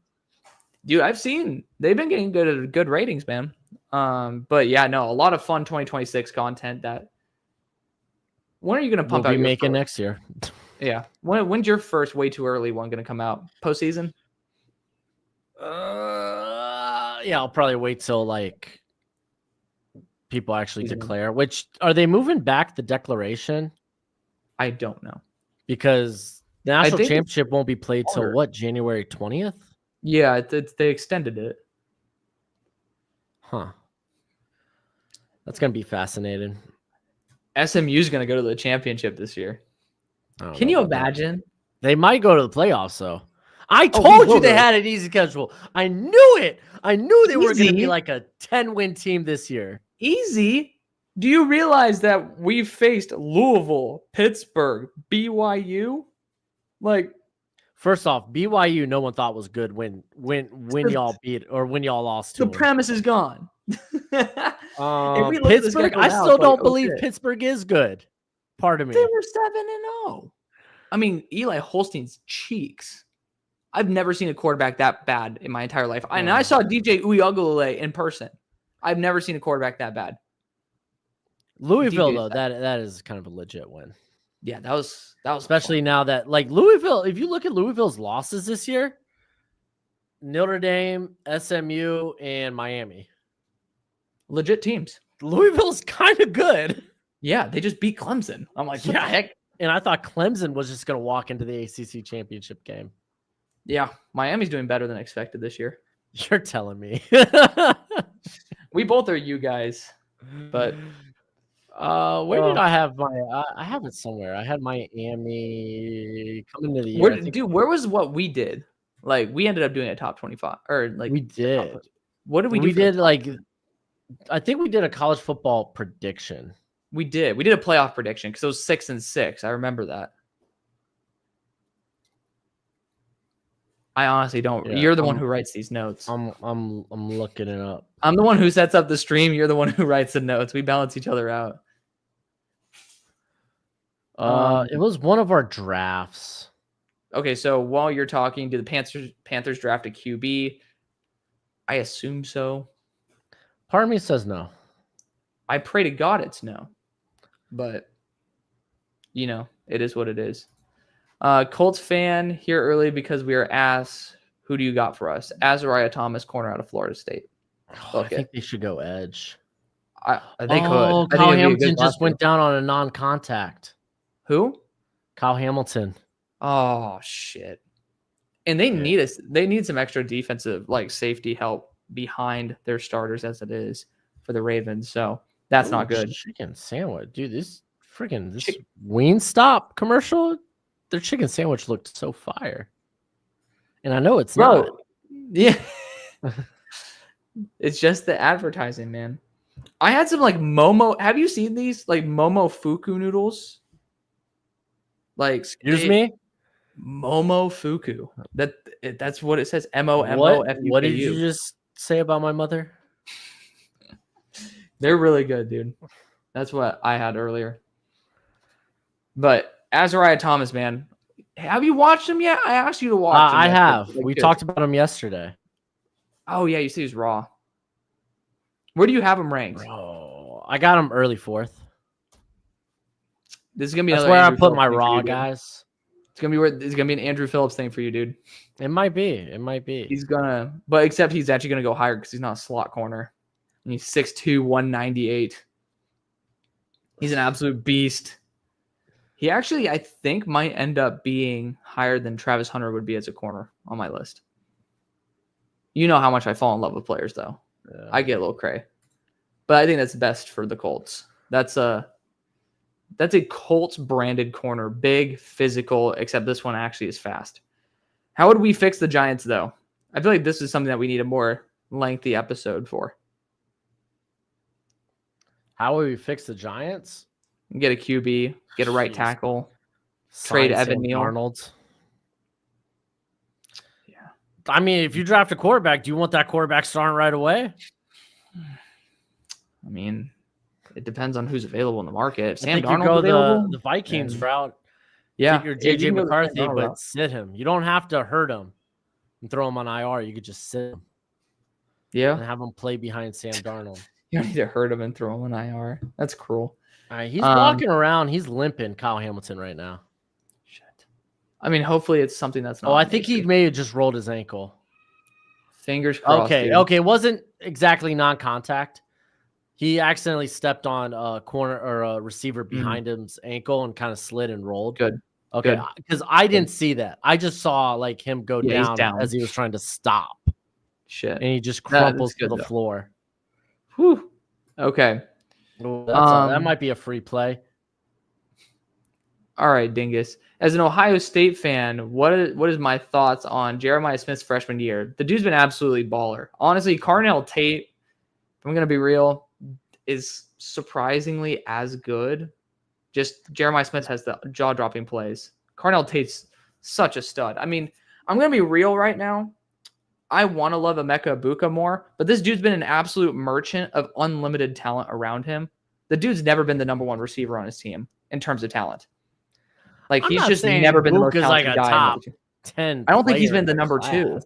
Dude, I've seen they've been getting good ratings, man. But yeah, no, a lot of fun 2026 content. When are you gonna pump out? We'll be making next year. Yeah. When's your first way too early one gonna come out? Postseason? Yeah, I'll probably wait till like people actually declare. Which are they moving back the declaration? I don't know because the national championship won't be played till what, January 20th? Yeah, they extended it. Huh. That's gonna be fascinating. SMU's gonna go to the championship this year. Can you imagine? They might go to the playoffs though. I told you they had an easy schedule. I knew it. I knew they were going to be like a 10-win team this year. Easy? Do you realize that we've faced Louisville, Pittsburgh, BYU? Like, first off, BYU no one thought was good when y'all beat or when y'all lost to them. The premise is gone. Pittsburgh, I still don't believe Pittsburgh is good. Pardon me. They were 7-0. I mean, Eli Holstein's cheeks. I've never seen a quarterback that bad in my entire life. And I saw DJ Uiagalelei in person. I've never seen a quarterback that bad. Louisville, though, that is kind of a legit win. Yeah, that was especially fun. Now that like Louisville, if you look at Louisville's losses this year, Notre Dame, SMU, and Miami. Legit teams. Louisville's kind of good. Yeah, they just beat Clemson. I'm like, yeah, heck. And I thought Clemson was just going to walk into the ACC championship game. Yeah, Miami's doing better than expected this year. You're telling me. We both are you guys. But where did I have my I have it somewhere. I had Miami coming to the year. Where was what we did? Like we ended up doing a top 25 or like we did. What did we do? We did like I think we did a college football prediction. We did a playoff prediction because it was 6-6. I remember that. I honestly don't. Yeah, you're the one who writes these notes. I'm looking it up. I'm the one who sets up the stream. You're the one who writes the notes. We balance each other out. It was one of our drafts. Okay, so while you're talking, do the Panthers draft a QB? I assume so. Part of me says no. I pray to God it's no. But, you know, it is what it is. Colts fan here early because we are asked, who do you got for us? Azariah Thomas, corner out of Florida State. I think they should go edge. They could. Kyle Hamilton just went down on a non-contact. Who? Kyle Hamilton. Oh, shit. And they need some extra defensive like safety help behind their starters as it is for the Ravens. So That's not good. Chicken sandwich, dude. This Chick- Wingstop commercial, their chicken sandwich looked so fire, and I know it's Bro, not. yeah. It's just the advertising, man. I had some like Momo. Have you seen these like Momofuku noodles? Like, Excuse me. Momofuku. That's what it says. MOMOFUKU. What did you just say about my mother? They're really good, dude. That's what I had earlier. But Azariah Thomas, man, have you watched him yet? I asked you to watch him. I have. We talked about him yesterday. Oh yeah, you see he's raw. Where do you have him ranked? Bro, I got him early 4th. This is gonna be. That's another where Andrew I put Phillips my thing for raw you, dude. guys. It's gonna be an Andrew Phillips thing for you, dude. It might be. It might be. He's gonna, but except he's actually gonna go higher because he's not a slot corner. And he's 6'2", 198. He's an absolute beast. He actually, I think, might end up being higher than Travis Hunter would be as a corner on my list. You know how much I fall in love with players, though. Yeah. I get a little cray, but I think that's best for the Colts. That's a Colts branded corner, big, physical. Except this one actually is fast. How would we fix the Giants, though? I feel like this is something that we need a more lengthy episode for. How would we fix the Giants? Get a QB, get a right Jeez. tackle, trade Sign Evan Sam Neal. Darnold. Yeah. I mean, if you draft a quarterback, do you want that quarterback starting right away? I mean, it depends on who's available in the market. If I Sam think you Darnold's go available, the Vikings then- route. yeah, Take your yeah, you JJ can go the Sam McCarthy, Darnold but route. sit him. You don't have to hurt him and throw him on IR. You could just sit him and Yeah, have him play behind Sam Darnold. you don't need to hurt him and throw him in IR. That's cruel. All right, he's walking around. He's limping, Kyle Hamilton, right now. Shit. I mean, hopefully it's something that's not. Oh, I think he major. may have just rolled his ankle. Fingers crossed. Okay, dude. okay. It wasn't exactly non-contact. He accidentally stepped on a corner or a receiver behind him's ankle and kind of slid and rolled. Good. Okay, Good. because I didn't see that. I just saw like him go Yeah, he's down, down. as he was trying to stop, Shit. and he just That's crumples to good, the though. floor. Whew. Okay. Ooh, that Um, might be a free play. All right, Dingus. As an Ohio State fan, what is my thoughts on Jeremiah Smith's freshman year? The dude's been absolutely baller. Honestly, Carnell Tate, if I'm gonna be real, is surprisingly as good. Just Jeremiah Smith has the jaw-dropping plays. Carnell Tate's such a stud. I mean, I'm gonna be real right now. I want to love Emeka Ibuka more, but this dude's been an absolute merchant of unlimited talent around him. The dude's never been the number one receiver on his team in terms of talent. Like, I'm he's not just saying never been the most Ibuka's like talented a guy. top 10. I don't think he's player been the in number class. 2.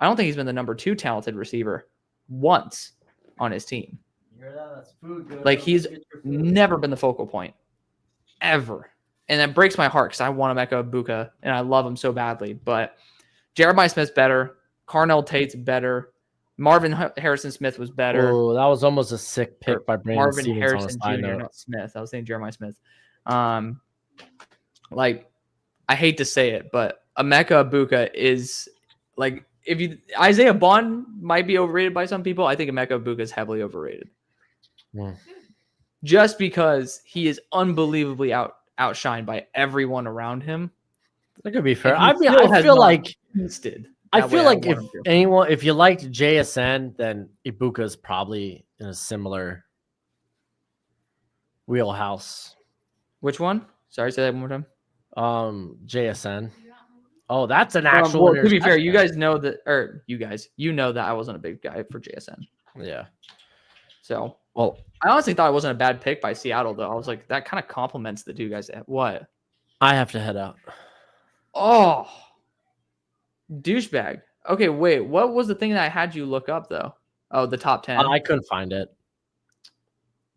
I don't think he's been the number 2 talented receiver once on his team. You hear that? That's food, good. Like, he's Get your food. never been the focal point, ever. And that breaks my heart because I want Emeka Ibuka and I love him so badly. But Jeremiah Smith's better. Carnell Tate's better. Marvin Harrison Smith was better. Oh, that was almost a sick Or pick by Brandon Marvin Stevens Harrison on a side Jr., note. not Smith. I was saying Jeremiah Smith. Like, I hate to say it, but Emeka Ibuka is like, Isaiah Bond might be overrated by some people. I think Emeka Ibuka is heavily overrated. Yeah. Just because he is unbelievably outshined by everyone around him. That could be fair. And he I mean, still I has feel not like Feasted I that feel way like want if him to. if you liked JSN, then Ibuka's probably in a similar wheelhouse. Which one? Sorry, say that one more time. JSN. Oh, that's an actual. Well, to be fair, you interception. guys know that, or you know that I wasn't a big guy for JSN. Yeah. So, Well, I honestly thought it wasn't a bad pick by Seattle, though. I was like, that kind of compliments the two guys. What? I have to head out. Oh, douchebag. Okay, wait. What was the thing that I had you look up, though? Oh, the top 10. I couldn't find it.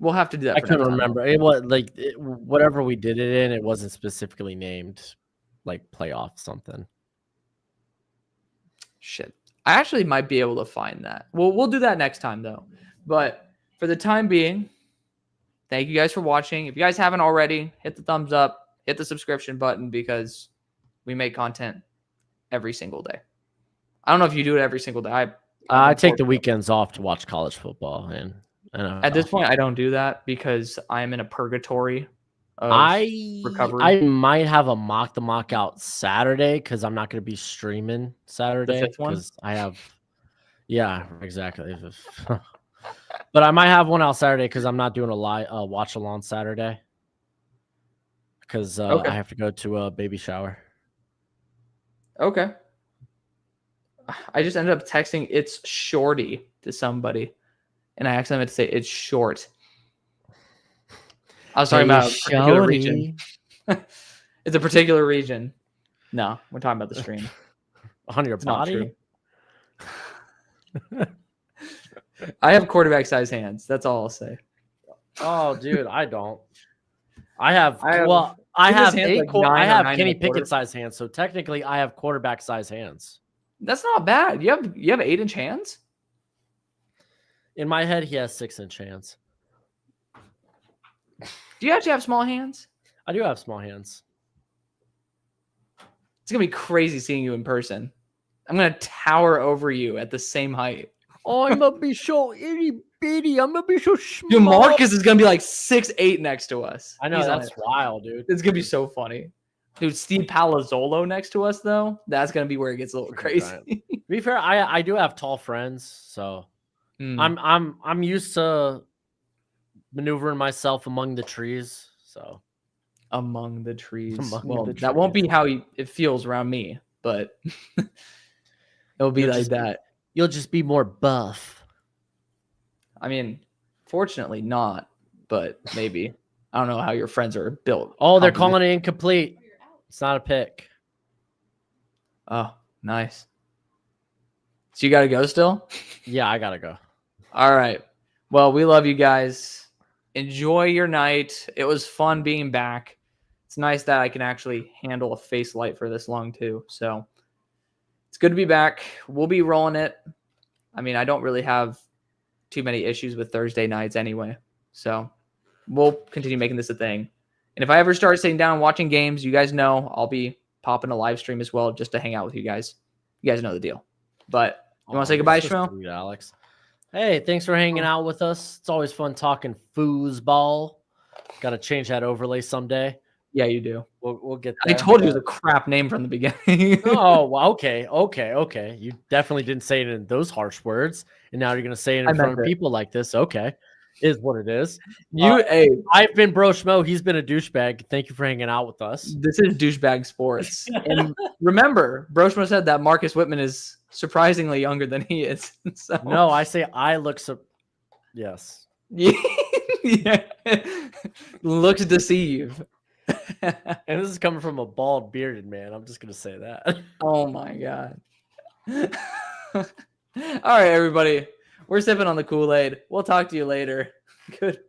We'll have to do that. I for couldn't next time. remember. It was like whatever we did it in. It wasn't specifically named like playoff something. Shit. I actually might be able to find that. We'll do that next time, though. But for the time being, thank you guys for watching. If you guys haven't already, hit the thumbs up, hit the subscription button because we make content every single day. I don't know if you do it every single day. I take the weekends off to watch college football, and At this point, I don't do that because I'm in a purgatory of recovery. I might have a mock the mock out Saturday because I'm not going to be streaming Saturday fifth one? because I have. Yeah, exactly. But I might have one out Saturday because I'm not doing a live watch along Saturday because Okay. I have to go to a baby shower. Okay. I just ended up texting "it's shorty" to somebody, and I accidentally meant to say "it's short." I was talking about a particular region. It's a particular region. No, we're talking about the stream. On your It's body? not true. I have quarterback size hands. That's all I'll say. Oh, dude, I don't. I have I have Kenny Pickett Pickett size hands, so technically I have quarterback size hands. That's not bad. You have 8-inch hands? In my head, he has 6-inch hands. Do you actually have small hands? I do have small hands. It's gonna be crazy seeing you in person. I'm gonna tower over you at the same height. Oh, I'm gonna be so itty bitty. I'm gonna be so small. Dude, Marcus is gonna be like 6'8" next to us. I know, that's wild, dude. It's gonna be so funny. Dude, Steve Palazzolo next to us, though, that's gonna be where it gets a little crazy. To be fair, I do have tall friends, so I'm used to maneuvering myself among the trees. So among the trees. That won't be how it feels around me, but it'll be like that. You'll just be more buff. I mean, fortunately not, but maybe. I don't know how your friends are built. Oh, they're calling it incomplete. It's not a pick. Oh, nice. So you got to go still? Yeah, I got to go. All right. Well, we love you guys. Enjoy your night. It was fun being back. It's nice that I can actually handle a face light for this long too. So it's good to be back. We'll be rolling it. I mean, I don't really have too many issues with Thursday nights anyway. So we'll continue making this a thing. And if I ever start sitting down and watching games, you guys know I'll be popping a live stream as well just to hang out with you guys. You guys know the deal. But you want to say goodbye, Shmo? Alex. Hey, thanks for hanging out with us. It's always fun talking foosball. Got to change that overlay someday. Yeah, you do. We'll get there. I told you it was a crap name from the beginning. Oh, well, okay. You definitely didn't say it in those harsh words, and now you're going to say it in front of people like this. Okay, is what it is. I've been Bro Schmo. He's been a douchebag. Thank you for hanging out with us. This is Douchebag Sports. And remember, Bro Schmo said that Marcus Whitman is surprisingly younger than he is. So. No, I say I look yes. Yeah. Looks deceive. And this is coming from a bald, bearded man. I'm just going to say that. Oh, my God. All right, everybody. We're sipping on the Kool-Aid. We'll talk to you later. Good.